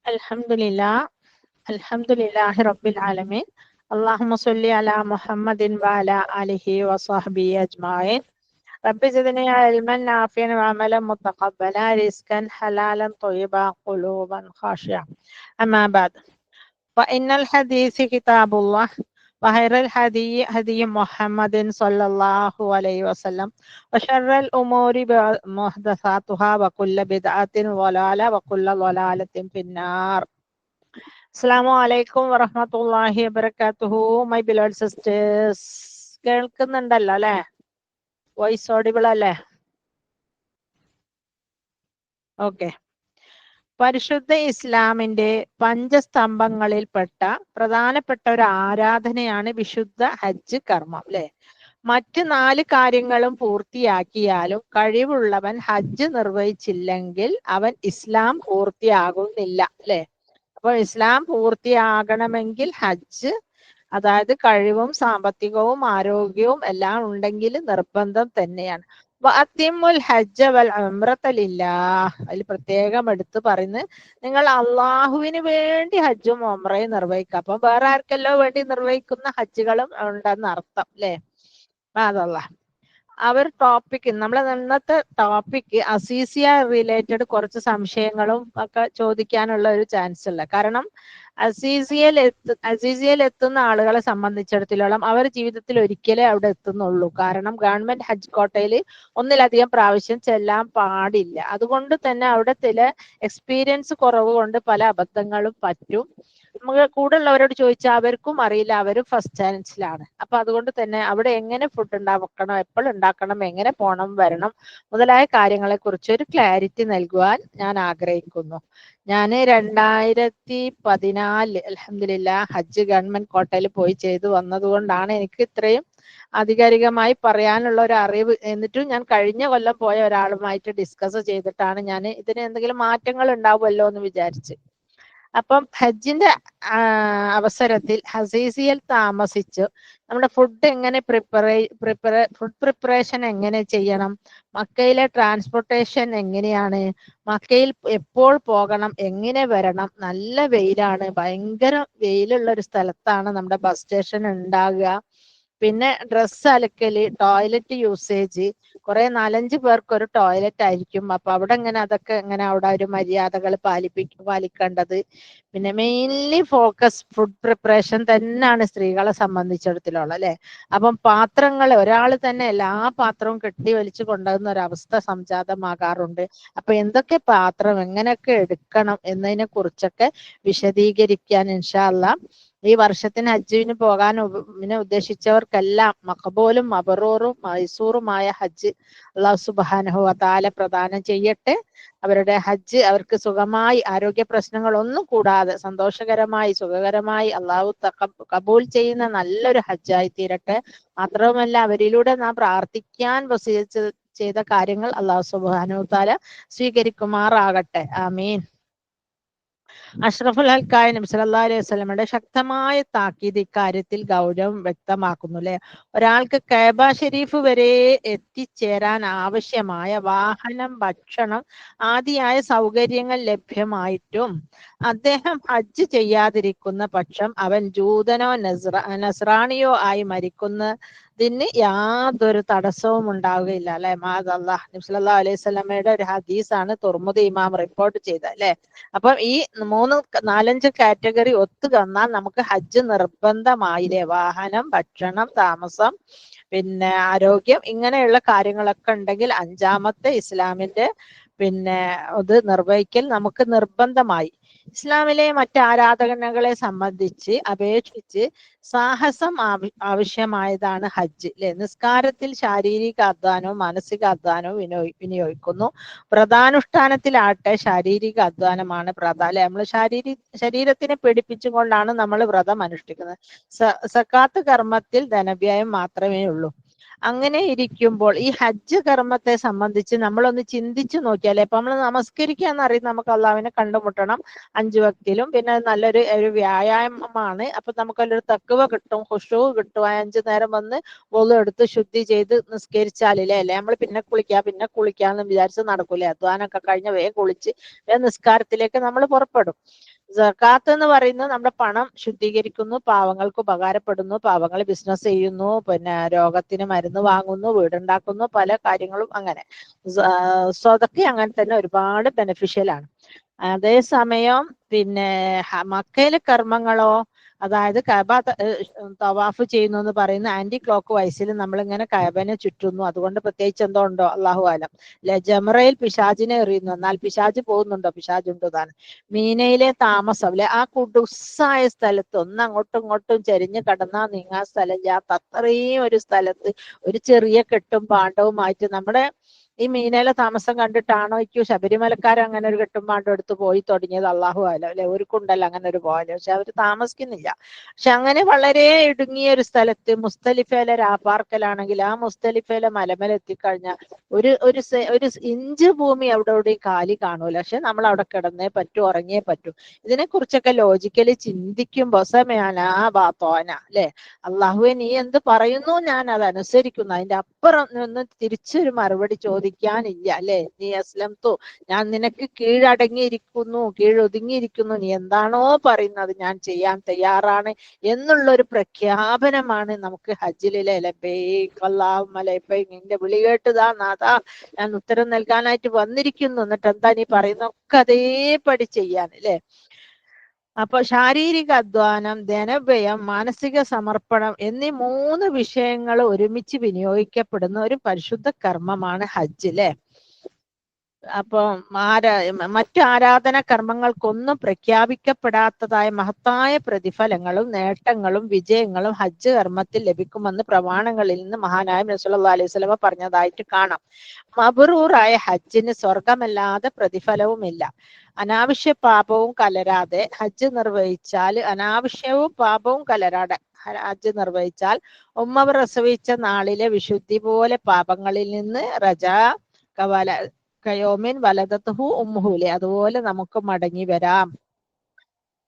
Alhamdulillah. Alhamdulillahi Rabbil Alamin. Allahumma salli ala Muhammadin wa ala alihi wa sahbihi ajma'in. Rabbi zidni ilman nafi'an wa amalan mutaqabbala, rizqan halalan tayyiban, quluban khashi'an. Amma ba'd. Fa innal hadithi kitabullah wa khairal hadi Muhammadin sallallahu alaihi wasallam wa sharral umuri muhdathatuha wa kullu bid'atin dhalala wa kullu dhalalatin finnar. അസ്സലാമു അലൈക്കും വറഹ്മത്തുള്ളാഹി വബറകാതുഹു. My ബിലോഡ് sisters, കേൾക്കുന്നുണ്ടല്ലോ അല്ലെ? Voice audible അല്ലേ? Okay. പരിശുദ്ധ ഇസ്ലാമിന്റെ പഞ്ചസ്തംഭങ്ങളിൽപ്പെട്ട പ്രധാനപ്പെട്ട ഒരു ആരാധനയാണ് വിശുദ്ധ ഹജ്ജ് കർമ്മം അല്ലെ. മറ്റ് 4 കാര്യങ്ങളും പൂർത്തിയാക്കിയാലും കഴിവുള്ളവൻ ഹജ്ജ് നിർവഹിച്ചില്ലെങ്കിൽ അവൻ ഇസ്ലാം പൂർത്തിയാകുന്നില്ല അല്ലെ. അപ്പോൾ ഇസ്ലാം പൂർത്തിയാകണമെങ്കിൽ ഹജ്ജ്, അതായത് കഴിവും സാമ്പത്തികവും ആരോഗ്യവും എല്ലാം ഉണ്ടെങ്കിൽ നിർബന്ധം തന്നെയാണ്. വഅത്തിമുൽ ഹജ്ജ വൽ ഉംറത ലില്ലാഹ്, അതിൽ പ്രത്യേകം എടുത്ത് പറയുന്നത് നിങ്ങൾ അള്ളാഹുവിന് വേണ്ടി ഹജ്ജും ഉംറയും നിർവഹിക്കുക. അപ്പൊ വേറെ ആർക്കല്ലോ വേണ്ടി നിർവഹിക്കുന്ന ഹജ്ജുകളും ഉണ്ടെന്ന് അർത്ഥം അല്ലെ. അതല്ല അവർ ടോപ്പിക്, നമ്മളെ ഇന്നത്തെ ടോപ്പിക് അസീസിയ റിലേറ്റഡ് കുറച്ച് സംശയങ്ങളും ഒക്കെ ചോദിക്കാനുള്ള ഒരു ചാൻസ് ഉള്ള. കാരണം അസീസിയയിൽ എത്തുന്ന ആളുകളെ സംബന്ധിച്ചിടത്തോളം അവർ ജീവിതത്തിൽ ഒരിക്കലേ അവിടെ എത്തുന്നുള്ളൂ. കാരണം ഗവൺമെന്റ് ഹജ്ജ് കോട്ടയിൽ ഒന്നിലധികം പ്രാവശ്യം ചെല്ലാൻ പാടില്ല. അതുകൊണ്ട് തന്നെ അവിടെ ചില എക്സ്പീരിയൻസ് കുറവ് കൊണ്ട് പല അബദ്ധങ്ങളും പറ്റും. നമുക്ക് കൂടെ ഉള്ളവരോട് ചോദിച്ചാൽ അവർക്കും അറിയില്ല, അവരും ഫസ്റ്റ് ചാൻസിലാണ്. അപ്പൊ അതുകൊണ്ട് തന്നെ അവിടെ എങ്ങനെ ഫുഡ് ഉണ്ടാക്കണം, എപ്പോൾ ഉണ്ടാക്കണം, എങ്ങനെ പോണം വരണം മുതലായ കാര്യങ്ങളെ കുറിച്ച് ഒരു ക്ലാരിറ്റി നൽകുവാൻ ഞാൻ ആഗ്രഹിക്കുന്നു. ഞാൻ 2014 അൽഹംദുലില്ലാഹ് ഹജ്ജ് ഗവൺമെന്റ് കോട്ടയിൽ പോയി ചെയ്തു വന്നതുകൊണ്ടാണ് എനിക്ക് ഇത്രയും ആധികാരികമായി പറയാനുള്ള ഒരു അറിവ്. എന്നിട്ടും ഞാൻ കഴിഞ്ഞ കൊല്ലം പോയ ഒരാളുമായിട്ട് ഡിസ്കസ് ചെയ്തിട്ടാണ് ഞാൻ ഇതിന് എന്തെങ്കിലും മാറ്റങ്ങൾ ഉണ്ടാവുമല്ലോ എന്ന് വിചാരിച്ച്. അപ്പം ഹജ്ജിന്റെ അവസരത്തിൽ ഹസീസിയൽ താമസിച്ച് നമ്മുടെ ഫുഡ് എങ്ങനെ ഫുഡ് പ്രിപ്പറേഷൻ എങ്ങനെ ചെയ്യണം, മക്കയിലെ ട്രാൻസ്പോർട്ടേഷൻ എങ്ങനെയാണ്, മക്കയിൽ എപ്പോൾ പോകണം, എങ്ങനെ വരണം, നല്ല വെയിലാണ്, ഭയങ്കര വെയിലുള്ള ഒരു സ്ഥലത്താണ് നമ്മുടെ ബസ് സ്റ്റേഷൻ ഉണ്ടാകുക. പിന്നെ ഡ്രസ്സ് അലക്കല്, ടോയ്ലറ്റ് യൂസേജ്, കുറെ 4-5 പേർക്ക് ഒരു ടോയ്ലറ്റ് ആയിരിക്കും. അപ്പൊ അവിടെ എങ്ങനെ അതൊക്കെ എങ്ങനെ അവിടെ ഒരു മര്യാദകൾ പാലിക്കേണ്ടത്. പിന്നെ മെയിൻലി ഫോക്കസ് ഫുഡ് പ്രിപ്പറേഷൻ തന്നെയാണ് സ്ത്രീകളെ സംബന്ധിച്ചിടത്തോളം അല്ലെ. അപ്പം പാത്രങ്ങൾ ഒരാൾ തന്നെ എല്ലാ പാത്രവും കെട്ടി വലിച്ചു കൊണ്ടുവന്ന ഒരവസ്ഥ സംജാതമാകാറുണ്ട്. അപ്പൊ എന്തൊക്കെ പാത്രം എങ്ങനെയൊക്കെ എടുക്കണം എന്നതിനെ കുറിച്ചൊക്കെ വിശദീകരിക്കാൻ ഇൻഷാ അല്ലാഹ് ഈ വർഷത്തിന് ഹജ്ജിന് പോകാൻ ഉദ്ദേശിച്ചവർക്കെല്ലാം മഖബൂലും മബറൂറും മൈസൂറുമായ ഹജ്ജ് അല്ലാഹു സുബ്ഹാനഹു വ തആല പ്രദാനം ചെയ്യട്ടെ. അവരുടെ ഹജ്ജ് അവർക്ക് സുഖമായി, ആരോഗ്യ പ്രശ്നങ്ങളൊന്നും കൂടാതെ സന്തോഷകരമായി സുഖകരമായി അള്ളാഹു കബൂൽ ചെയ്യുന്ന നല്ലൊരു ഹജ്ജായി തീരട്ടെ. മാത്രവുമല്ല അവരിലൂടെ നാം പ്രാർത്ഥിക്കാൻ വസിയത്ത് ചെയ്ത കാര്യങ്ങൾ അള്ളാഹു സുബ്ഹാനഹു വ തആല സ്വീകരിക്കുമാറാകട്ടെ. ആമീൻ. അഷ്റഫുൽ ഹൽക്കായ നബി സല്ലല്ലാഹു അലൈഹി വസല്ലമയുടെ ശക്തമായ താക്കീത് ഇക്കാര്യത്തിൽ ഗൗരവം വ്യക്തമാക്കുന്നു അല്ലെ. ഒരാൾക്ക് കഅബ ഷരീഫ് വരെ എത്തിച്ചേരാൻ ആവശ്യമായ വാഹനം, ഭക്ഷണം ആദിയായ സൗകര്യങ്ങൾ ലഭ്യമായിട്ടും അദ്ദേഹം ഹജ്ജ് ചെയ്യാതിരിക്കുന്ന പക്ഷം അവൻ ജൂതനോ നസ്രാണിയോ ആയി മരിക്കുന്നതിന് യാതൊരു തടസ്സവും ഉണ്ടാവുകയില്ല അല്ലെ. മാദല്ലാഹ്. നബി സല്ലല്ലാഹു അലൈഹി വസല്ലമയുടെ ഒരു ഹദീസാണ് തുർമുദി ഇമാം റിപ്പോർട്ട് ചെയ്ത അല്ലെ. അപ്പം ഈ 3-4-5 കാറ്റഗറി ഒത്തു തന്നാൽ നമുക്ക് ഹജ്ജ് നിർബന്ധമായില്ലേ. വാഹനം, ഭക്ഷണം, താമസം, പിന്നെ ആരോഗ്യം, ഇങ്ങനെയുള്ള കാര്യങ്ങളൊക്കെ ഉണ്ടെങ്കിൽ 5-ാമത്തെ ഇസ്ലാമിന്റെ പിന്നെ ഇത് നിർവഹിക്കൽ നമുക്ക് നിർബന്ധമായി. ഇസ്ലാമിലെ മറ്റ് ആരാധനകളെ സംബന്ധിച്ച് അപേക്ഷിച്ച് സാഹസം ആവശ്യമായതാണ് ഹജ്ജ് അല്ലെ. നിസ്കാരത്തിൽ ശാരീരിക അധ്വാനവും മാനസിക അധ്വാനവും വിനിയോഗിക്കുന്നു. വ്രതാനുഷ്ഠാനത്തിലാട്ടെ ശാരീരിക അധ്വാനമാണ് പ്രധാനം. നമ്മൾ ശരീരത്തിനെ പിടിപ്പിച്ചുകൊണ്ടാണ് നമ്മൾ വ്രതം അനുഷ്ഠിക്കുന്നത്. സക്കാത്ത് കർമ്മത്തിൽ ധനവ്യയം മാത്രമേ ഉള്ളൂ. അങ്ങനെ ഇരിക്കുമ്പോൾ ഈ ഹജ്ജ് കർമ്മത്തെ സംബന്ധിച്ച് നമ്മളൊന്ന് ചിന്തിച്ചു നോക്കിയാലേ, ഇപ്പൊ നമ്മൾ നമസ്കരിക്കാന്ന് അറിയുന്നത് നമുക്ക് അള്ളാഹുവിനെ കണ്ടുമുട്ടണം 5 വക്തിലും, പിന്നെ നല്ലൊരു വ്യായാമമാണ്. അപ്പൊ നമുക്കല്ലൊരു തഖ്വ കിട്ടും, ഖുശൂ കിട്ടും. 5 നേരം വന്ന് വുളു എടുത്ത് ശുദ്ധി ചെയ്ത് നിസ്കരിച്ചാലില്ലേ അല്ലെ. നമ്മൾ പിന്നെ കുളിക്കാന്ന് വിചാരിച്ച് നടക്കൂലേ. അധ്വാനൊക്കെ കഴിഞ്ഞ് വേഗം കുളിച്ച് വേഗം നിസ്കാരത്തിലേക്ക് നമ്മൾ പുറപ്പെടും. സക്കാത്ത് എന്ന് പറയുന്നത് നമ്മുടെ പണം ശുദ്ധീകരിക്കുന്നു, പാവങ്ങൾക്ക് ഉപകാരപ്പെടുന്നു, പാവങ്ങൾ ബിസിനസ് ചെയ്യുന്നു, പിന്നെ രോഗത്തിന് മരുന്ന് വാങ്ങുന്നു, വീടുണ്ടാക്കുന്നു, പല കാര്യങ്ങളും അങ്ങനെ. സ്വതക്കെ അങ്ങനെ തന്നെ ഒരുപാട് ബെനിഫിഷ്യൽ ആണ്. അതേസമയം പിന്നെ മക്കയിലെ കർമ്മങ്ങളോ, അതായത് കഅബ തവാഫ് ചെയ്യുന്നു എന്ന് പറയുന്ന ആന്റി ക്ലോക്ക് വൈസിൽ നമ്മളിങ്ങനെ കഅബനെ ചുറ്റുന്നു. അതുകൊണ്ട് പ്രത്യേകിച്ച് എന്തോ ഉണ്ടോ അള്ളാഹു ആലം. ജമറയിൽ പിശാചിനെ എറിയുന്നു, എന്നാൽ പിശാച് പോകുന്നുണ്ടോ? പിശാചുണ്ട് താൻ. മീനയിലെ താമസം അല്ലെ, ആ കുടുസായ സ്ഥലത്ത് ഒന്ന് അങ്ങോട്ടും ഇങ്ങോട്ടും ചെരിഞ്ഞ് കടന്നാൽ നീങ്ങാൻ സ്ഥലമില്ലാത്ത അത്രയും ഒരു സ്ഥലത്ത് ഒരു ചെറിയ കെട്ടും പാണ്ഡവുമായിട്ട് നമ്മുടെ ഈ മീനയിലെ താമസം കണ്ടിട്ടാണോ എനിക്ക് ശബരിമലക്കാർ അങ്ങനെ ഒരു കെട്ടും പാണ്ഡം എടുത്ത് പോയി തുടങ്ങിയത്? അള്ളാഹു ആലം അല്ലെ. അവർക്കുണ്ടല്ലോ അങ്ങനെ ഒരു പോലെ, പക്ഷെ അവർ താമസിക്കുന്നില്ല. പക്ഷെ അങ്ങനെ വളരെ ഇടുങ്ങിയ ഒരു സ്ഥലത്ത് മുസ്തലിഫയിലെ രാപ്പാർക്കലാണെങ്കിൽ ആ മുസ്തലിഫയിലെ മലമല എത്തിക്കഴിഞ്ഞാൽ ഒരു ഇഞ്ച് ഭൂമി അവിടെ എവിടെയും കാലി കാണൂല. പക്ഷെ നമ്മൾ അവിടെ കിടന്നേ പറ്റൂ, ഉറങ്ങിയേ പറ്റൂ. ഇതിനെ കുറിച്ചൊക്കെ ലോജിക്കലി ചിന്തിക്കുമ്പോ സമയാന ബാത്തോന അല്ലെ, അള്ളാഹുവെ നീ എന്ത് പറയുന്നു ഞാൻ അതനുസരിക്കുന്നു, അതിന്റെ അപ്പുറം നിന്ന് തിരിച്ചൊരു മറുപടി ചോദിക്കാനില്ല അല്ലെ. നീ അസ്ലം തു, ഞാൻ നിനക്ക് കീഴടങ്ങിയിരിക്കുന്നു, കീഴൊതുങ്ങിയിരിക്കുന്നു, നീ എന്താണോ പറയുന്നത് ഞാൻ ചെയ്യാൻ തയ്യാറാണ് എന്നുള്ളൊരു പ്രഖ്യാപനമാണ് നമുക്ക് ഹജ്ജിലെ ലബൈക് അല്ലാഹുമ്മ ലബൈക്, നിന്റെ വിളി കേട്ടുതാ നാഥാ ഞാൻ ഉത്തരം നൽകാനായിട്ട് വന്നിരിക്കുന്നു, എന്നിട്ട് എന്താ നീ പറയുന്നൊക്കെ അതേപടി ചെയ്യാൻ അല്ലെ. അപ്പൊ ശാരീരിക അധ്വാനം, ധനവ്യയം, മാനസിക സമർപ്പണം എന്നീ 3 വിഷയങ്ങൾ ഒരുമിച്ച് വിനിയോഗിക്കപ്പെടുന്ന ഒരു പരിശുദ്ധ കർമ്മമാണ് ഹജ്ജ് അല്ലെ. അപ്പൊ മറ്റു ആരാധന കർമ്മങ്ങൾക്കൊന്നും പ്രഖ്യാപിക്കപ്പെടാത്തതായ മഹത്തായ പ്രതിഫലങ്ങളും നേട്ടങ്ങളും വിജയങ്ങളും ഹജ്ജ് കർമ്മത്തിൽ ലഭിക്കുമെന്ന് പ്രമാണങ്ങളിൽ നിന്ന് മഹാനായ നബി സല്ലല്ലാഹു അലൈഹി വസല്ലം പറഞ്ഞതായിട്ട് കാണാം. മബ്റൂറായ ഹജ്ജിന് സ്വർഗമല്ലാതെ പ്രതിഫലവുമില്ല. അനാവശ്യ പാപവും കലരാതെ ഹജ്ജ് നിർവഹിച്ചാൽ, അനാവശ്യവും പാപവും കലരാതെ ഹജ്ജ് നിർവഹിച്ചാൽ ഉമ്മ പ്രസവിച്ച നാളിലെ വിശുദ്ധി പോലെ പാപങ്ങളിൽ നിന്ന് റജാ കവല കയോമിൻ വലദത്തുഹു ഉമ്മുഹുലെ, അതുപോലെ നമുക്ക് മടങ്ങി വരാം.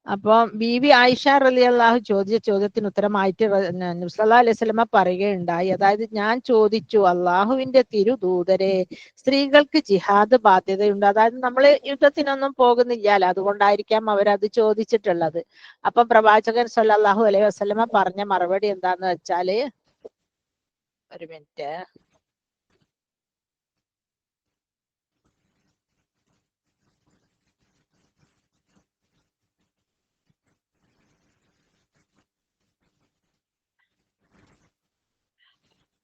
അപ്പം ബീവി ആയിഷ റളിയല്ലാഹു ചോദിച്ച ചോദ്യത്തിന് ഉത്തരമായിട്ട് നബി സല്ലല്ലാഹു അലൈഹി വസല്ലമ പറയുകയുണ്ടായി. അതായത് ഞാൻ ചോദിച്ചു, അള്ളാഹുവിന്റെ തിരുദൂതരെ, സ്ത്രീകൾക്ക് ജിഹാദ് ബാധ്യതയുണ്ട്? അതായത് നമ്മൾ യുദ്ധത്തിനൊന്നും പോകുന്നില്ലല്ലോ, അതുകൊണ്ടായിരിക്കാം അവരത് ചോദിച്ചിട്ടുള്ളത്. അപ്പൊ പ്രവാചകൻ സല്ലല്ലാഹു അലൈഹി വസല്ലമ പറഞ്ഞ മറുപടി എന്താന്ന് വെച്ചാല്, ഒരു മിനിറ്റ്,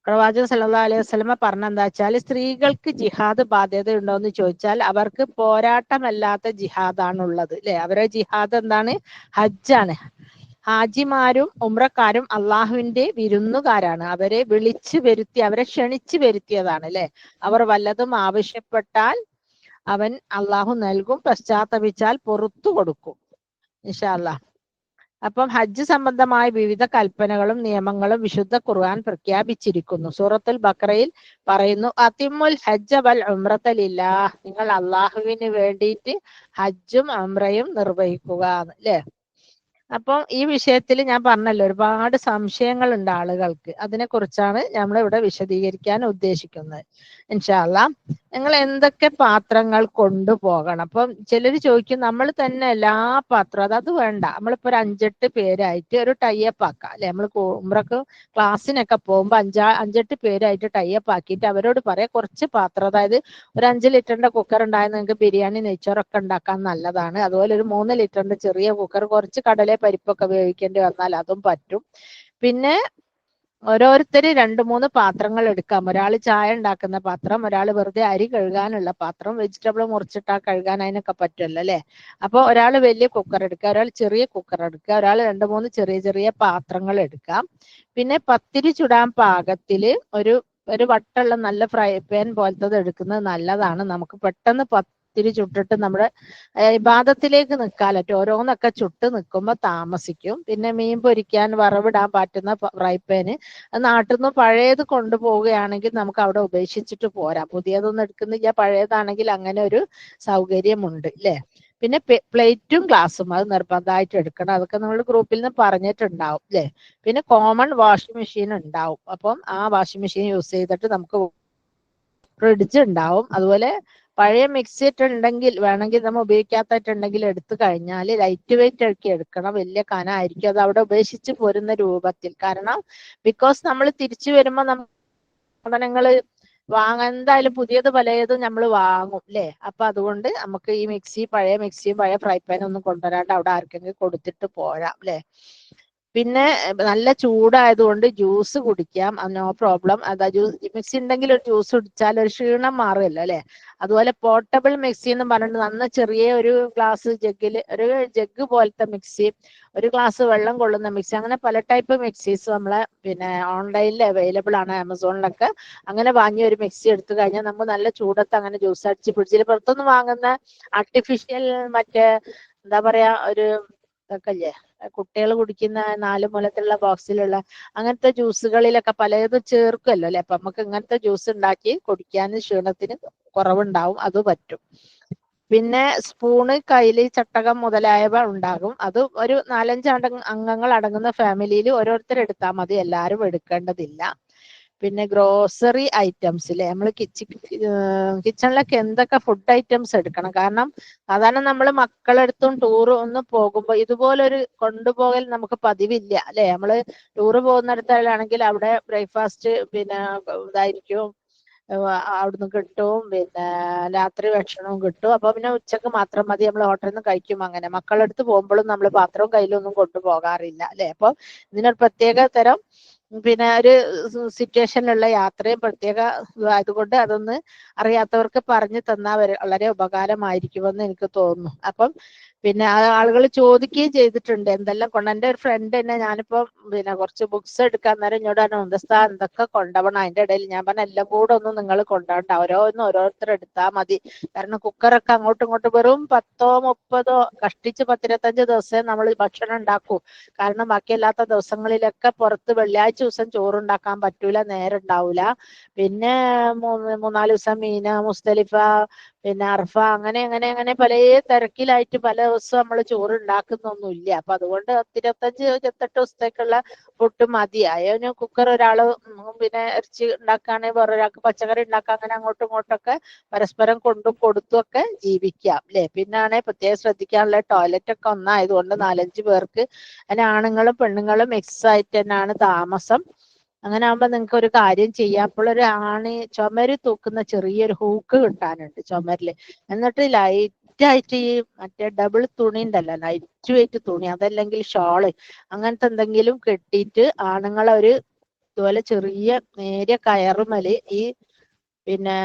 പ്രവാചകൻ സല്ലല്ലാഹു അലൈഹി വസല്ലമ പറഞ്ഞ എന്താ വെച്ചാൽ, സ്ത്രീകൾക്ക് ജിഹാദ് ബാധ്യത ഉണ്ടോ എന്ന് ചോദിച്ചാൽ അവർക്ക് പോരാട്ടമല്ലാത്ത ജിഹാദാണുള്ളത് അല്ലെ. അവരെ ജിഹാദ് എന്താണ്? ഹജ്ജാണ്. ഹാജിമാരും ഉംറക്കാരും അള്ളാഹുവിന്റെ വിരുന്നുകാരാണ്. അവരെ വിളിച്ചു വരുത്തി, അവരെ ക്ഷണിച്ചു വരുത്തിയതാണ് അല്ലെ. അവർ വല്ലതും ആവശ്യപ്പെട്ടാൽ അവൻ അള്ളാഹു നൽകും, പശ്ചാത്തപിച്ചാൽ പുറത്തു കൊടുക്കും ഇൻഷാ അല്ലാഹ്. അപ്പം ഹജ്ജ് സംബന്ധമായ വിവിധ കൽപ്പനകളും നിയമങ്ങളും വിശുദ്ധ ഖുർആൻ പ്രഖ്യാപിച്ചിരിക്കുന്നു. സൂറത്തുൽ ബഖറയിൽ പറയുന്നു, അതിമുൽ ഹജ്ജ വൽ ഉംറത ലില്ലാഹ്, നിങ്ങൾ അള്ളാഹുവിന് വേണ്ടിയിട്ട് ഹജ്ജും ഉംറയും നിർവഹിക്കുക അല്ലേ. അപ്പം ഈ വിഷയത്തിൽ ഞാൻ പറഞ്ഞല്ലോ, ഒരുപാട് സംശയങ്ങളുണ്ട് ആളുകൾക്ക്. അതിനെ കുറിച്ചാണ് നമ്മൾ ഇവിടെ വിശദീകരിക്കാൻ ഉദ്ദേശിക്കുന്നത് ഇൻഷാ അല്ലാഹ്. നിങ്ങൾ എന്തൊക്കെ പാത്രങ്ങൾ കൊണ്ടുപോകണം? അപ്പം ചിലർ ചോദിക്കും, നമ്മൾ തന്നെ എല്ലാ പാത്രം, അത് വേണ്ട, നമ്മളിപ്പോ ഒരു 5-8 പേരായിട്ട് ഒരു ടൈപ്പ് ആക്കാം അല്ലെ. നമ്മൾ ഉംറക്ക് ക്ലാസ്സിനൊക്കെ പോകുമ്പോൾ 5-8 പേരായിട്ട് ടൈപ്പ് ആക്കിയിട്ട് അവരോട് പറയാം, കുറച്ച് പാത്രം, അതായത് ഒരു 5 ലിറ്ററിന്റെ കുക്കർ ഉണ്ടായാൽ നിങ്ങൾക്ക് ബിരിയാണി നെയ്ച്ചോറൊക്കെ ഉണ്ടാക്കാൻ നല്ലതാണ്. അതുപോലെ ഒരു 3 ലിറ്ററിന്റെ ചെറിയ കുക്കർ, കുറച്ച് കടല പരിപ്പൊക്കെ വേവിക്കേണ്ടി വന്നാൽ അതും പറ്റും. പിന്നെ ഓരോരുത്തര് 2-3 പാത്രങ്ങൾ എടുക്കാം. ഒരാൾ ചായ ഉണ്ടാക്കുന്ന പാത്രം, ഒരാൾ വെറുതെ അരി കഴുകാനുള്ള പാത്രം, വെജിറ്റബിൾ മുറിച്ചിട്ടാ കഴുകാൻ അതിനൊക്കെ പറ്റുമല്ലോ അല്ലെ. അപ്പൊ ഒരാൾ വലിയ കുക്കർ എടുക്കുക, ഒരാൾ ചെറിയ കുക്കർ എടുക്കുക, ഒരാൾ 2-3 ചെറിയ ചെറിയ പാത്രങ്ങൾ എടുക്കാം. പിന്നെ പത്തിരി ചുടാൻ പാകത്തില് ഒരു വട്ടുള്ള നല്ല ഫ്രൈ പാൻ പോലത്തത് എടുക്കുന്നത് നല്ലതാണ്. നമുക്ക് പെട്ടെന്ന് പത്തിരി ചുട്ടിട്ട് നമ്മുടെ ഇബാദത്തിലേക്ക് നിൽക്കാലോ. ഓരോന്നൊക്കെ ചുട്ട് നിൽക്കുമ്പോൾ താമസിക്കും. പിന്നെ മീൻ പൊരിക്കാൻ വറവിടാൻ പറ്റുന്ന ഫ്രൈ പാന് നാട്ടിൽ നിന്ന് പഴയത് കൊണ്ടുപോവുകയാണെങ്കിൽ നമുക്ക് അവിടെ ഉപേക്ഷിച്ചിട്ട് പോരാം. പുതിയതൊന്നും എടുക്കുന്നില്ല, പഴയതാണെങ്കിൽ അങ്ങനെ ഒരു സൗകര്യമുണ്ട് അല്ലേ. പിന്നെ പ്ലേറ്റും ഗ്ലാസും അത് നിർബന്ധമായിട്ട് എടുക്കണം. അതൊക്കെ നമ്മൾ ഗ്രൂപ്പിൽ നിന്ന് പറഞ്ഞിട്ടുണ്ടാവും അല്ലേ. പിന്നെ കോമൺ വാഷിംഗ് മെഷീൻ ഉണ്ടാവും. അപ്പം ആ വാഷിംഗ് മെഷീൻ യൂസ് ചെയ്തിട്ട് നമുക്ക് ഫ്രിഡ്ജ് ഉണ്ടാവും. അതുപോലെ പഴയ മിക്സി ഉണ്ടെങ്കിൽ വേണമെങ്കിൽ നമ്മൾ ഉപയോഗിക്കാത്തട്ടുണ്ടെങ്കിൽ എടുത്തു കഴിഞ്ഞാൽ ലൈറ്റ് വെയിറ്റ് ആക്കി എടുക്കണം. വലിയ കനമായിരിക്കും, അത് അവിടെ ഉപേക്ഷിച്ച് പോരുന്ന രൂപത്തിൽ. കാരണം ബിക്കോസ് നമ്മൾ തിരിച്ചു വരുമ്പോൾ സാധനങ്ങൾ വാങ്ങാൻ എന്തായാലും പുതിയത് പലതും നമ്മൾ വാങ്ങും അല്ലേ. അപ്പൊ അതുകൊണ്ട് നമുക്ക് ഈ പഴയ മിക്സിയും പഴയ ഫ്രൈ പാനും ഒന്നും കൊണ്ടുവരാണ്ട് അവിടെ ആർക്കെങ്കിലും കൊടുത്തിട്ട് പോരാം അല്ലേ. പിന്നെ നല്ല ചൂടായതുകൊണ്ട് ജ്യൂസ് കുടിക്കാം, നോ പ്രോബ്ലം. അതാ മിക്സി ഉണ്ടെങ്കിൽ ഒരു ജ്യൂസ് കുടിച്ചാൽ ഒരു ക്ഷീണം മാറുമല്ലോ അല്ലെ. അതുപോലെ പോർട്ടബിൾ മിക്സി എന്ന് പറഞ്ഞിട്ട് നന്ന ചെറിയ ഒരു ഗ്ലാസ് ജഗ്ഗിൽ ഒരു ജഗ്ഗ് പോലത്തെ മിക്സി, ഒരു ഗ്ലാസ് വെള്ളം കൊള്ളുന്ന മിക്സി, അങ്ങനെ പല ടൈപ്പ് മിക്സീസ് നമ്മളെ പിന്നെ ഓൺലൈനിൽ അവൈലബിൾ ആണ്, ആമസോണിലൊക്കെ. അങ്ങനെ വാങ്ങിയ ഒരു മിക്സി എടുത്തു കഴിഞ്ഞാൽ നമുക്ക് നല്ല ചൂടത്ത് അങ്ങനെ ജ്യൂസ് അടിച്ച് ഫ്രിഡ്ജിൽ പുറത്തുനിന്ന് വാങ്ങുന്ന ആർട്ടിഫിഷ്യൽ മറ്റേ എന്താ പറയാ ഒരു ഇതൊക്കെ ഇല്ലേ, കുട്ടികൾ കുടിക്കുന്ന 4 മൂലത്തിലുള്ള ബോക്സിലുള്ള അങ്ങനത്തെ ജ്യൂസുകളിലൊക്കെ പലതും ചേർക്കുമല്ലോ അല്ലെ. അപ്പൊ നമുക്ക് ഇങ്ങനത്തെ ജ്യൂസ് ഉണ്ടാക്കി കുടിക്കാൻ ക്ഷീണത്തിന് കുറവുണ്ടാവും, അത് പറ്റും. പിന്നെ സ്പൂണ്, കൈലി, ചട്ടകം മുതലായവ ഉണ്ടാകും. അത് ഒരു 4-5 അംഗങ്ങൾ അടങ്ങുന്ന ഫാമിലിയിൽ ഓരോരുത്തർ എടുത്താൽ മതി, എല്ലാവരും എടുക്കേണ്ടതില്ല. പിന്നെ ഗ്രോസറി ഐറ്റംസ് അല്ലെ, നമ്മൾ കിച്ചണിലൊക്കെ എന്തൊക്കെ ഫുഡ് ഐറ്റംസ് എടുക്കണം. കാരണം സാധാരണ നമ്മൾ മക്കളെടുത്തും ടൂർ ഒന്ന് പോകുമ്പോൾ ഇതുപോലൊരു കൊണ്ടുപോകൽ നമുക്ക് പതിവില്ല അല്ലെ. നമ്മള് ടൂറ് പോകുന്നിടത്താണെങ്കിൽ അവിടെ ബ്രേക്ക്ഫാസ്റ്റ് പിന്നെ ഇതായിരിക്കും, അവിടുന്ന് കിട്ടും, പിന്നെ രാത്രി ഭക്ഷണവും കിട്ടും. അപ്പൊ പിന്നെ ഉച്ചക്ക് മാത്രം മതി, നമ്മൾ ഹോട്ടലിൽ നിന്ന് കഴിക്കും. അങ്ങനെ മക്കളെടുത്ത് പോകുമ്പോഴും നമ്മൾ പാത്രവും കയ്യിലൊന്നും കൊണ്ടുപോകാറില്ല അല്ലെ. അപ്പൊ ഇതിനൊരു പ്രത്യേക തരം പിന്നെ ഒരു സിറ്റുവേഷനിലുള്ള യാത്രയും പ്രത്യേക അതുകൊണ്ട് അതൊന്ന് അറിയാത്തവർക്ക് പറഞ്ഞു തന്നാൽ വളരെ ഉപകാരമായിരിക്കുമെന്ന് എനിക്ക് തോന്നുന്നു. അപ്പം പിന്നെ ആളുകൾ ചോദിക്കുകയും ചെയ്തിട്ടുണ്ട് എന്തെല്ലാം കൊണ്ട്. എൻ്റെ ഒരു ഫ്രണ്ട് തന്നെ, ഞാനിപ്പോ പിന്നെ കുറച്ച് ബുക്സ് എടുക്കാൻ നേരം ഇങ്ങോട്ട് എന്തൊക്കെ കൊണ്ടുപോകണം. അതിന്റെ ഇടയിൽ ഞാൻ പറഞ്ഞ എല്ലാം കൂടെ ഒന്നും നിങ്ങൾ കൊണ്ടുപോകണ്ട, ഓരോരുത്തർ എടുത്താൽ മതി. കാരണം കുക്കറൊക്കെ അങ്ങോട്ടും ഇങ്ങോട്ടും വെറും 10-30 കഷ്ടിച്ച് 10-25 ദിവസമേ നമ്മൾ ഭക്ഷണം ഉണ്ടാക്കൂ. കാരണം ബാക്കിയല്ലാത്ത ദിവസങ്ങളിലൊക്കെ പുറത്ത് വെള്ളിയാഴ്ച ദിവസം ചോറുണ്ടാക്കാൻ പറ്റൂല, നേരം ഉണ്ടാവൂല. പിന്നെ 3-4 ദിവസം മീന, മുസ്തലിഫ, പിന്നെ അർഫ, അങ്ങനെ പല തിരക്കിലായിട്ട് പല ദിവസവും നമ്മൾ ചോറ് ഉണ്ടാക്കുന്നൊന്നുമില്ല. അപ്പൊ അതുകൊണ്ട് 25-28 ദിവസത്തേക്കുള്ള ഫുഡ് മതിയായ കുക്കർ ഒരാള് പിന്നെ ഇറച്ചി ഉണ്ടാക്കുകയാണെങ്കിൽ വേറൊരാൾക്ക് പച്ചക്കറി ഉണ്ടാക്കുക, അങ്ങനെ അങ്ങോട്ടും ഇങ്ങോട്ടൊക്കെ പരസ്പരം കൊണ്ടും കൊടുത്തും ഒക്കെ ജീവിക്കാം അല്ലെ. പിന്നാണ് പ്രത്യേകം ശ്രദ്ധിക്കാനുള്ള ടോയ്ലറ്റ് ഒക്കെ ഒന്നായതുകൊണ്ട് 4-5 പേർക്ക്, അതിന് ആണുങ്ങളും പെണ്ണുങ്ങളും മിക്സ് ആയിട്ട് തന്നെയാണ് താമസം. അങ്ങനെ ആകുമ്പോ നിങ്ങൾക്ക് ഒരു കാര്യം ചെയ്യാം. അപ്പോൾ ഒരു ചുമര് തൂക്കുന്ന ചെറിയൊരു ഹൂക്ക് കിട്ടാനുണ്ട് ചുമരില്. എന്നിട്ട് ലൈറ്റ് ആയിട്ട് ഈ മറ്റേ ഡബിൾ തുണി ഉണ്ടല്ലോ, ലൈറ്റ് വെയിറ്റ് തുണി, അതല്ലെങ്കിൽ ഷോള്, അങ്ങനത്തെ എന്തെങ്കിലും കെട്ടിയിട്ട് ആണുങ്ങളെ ഒരു ഇതുപോലെ ചെറിയ നേരിയ കയറുമല് ഈ പിന്നെ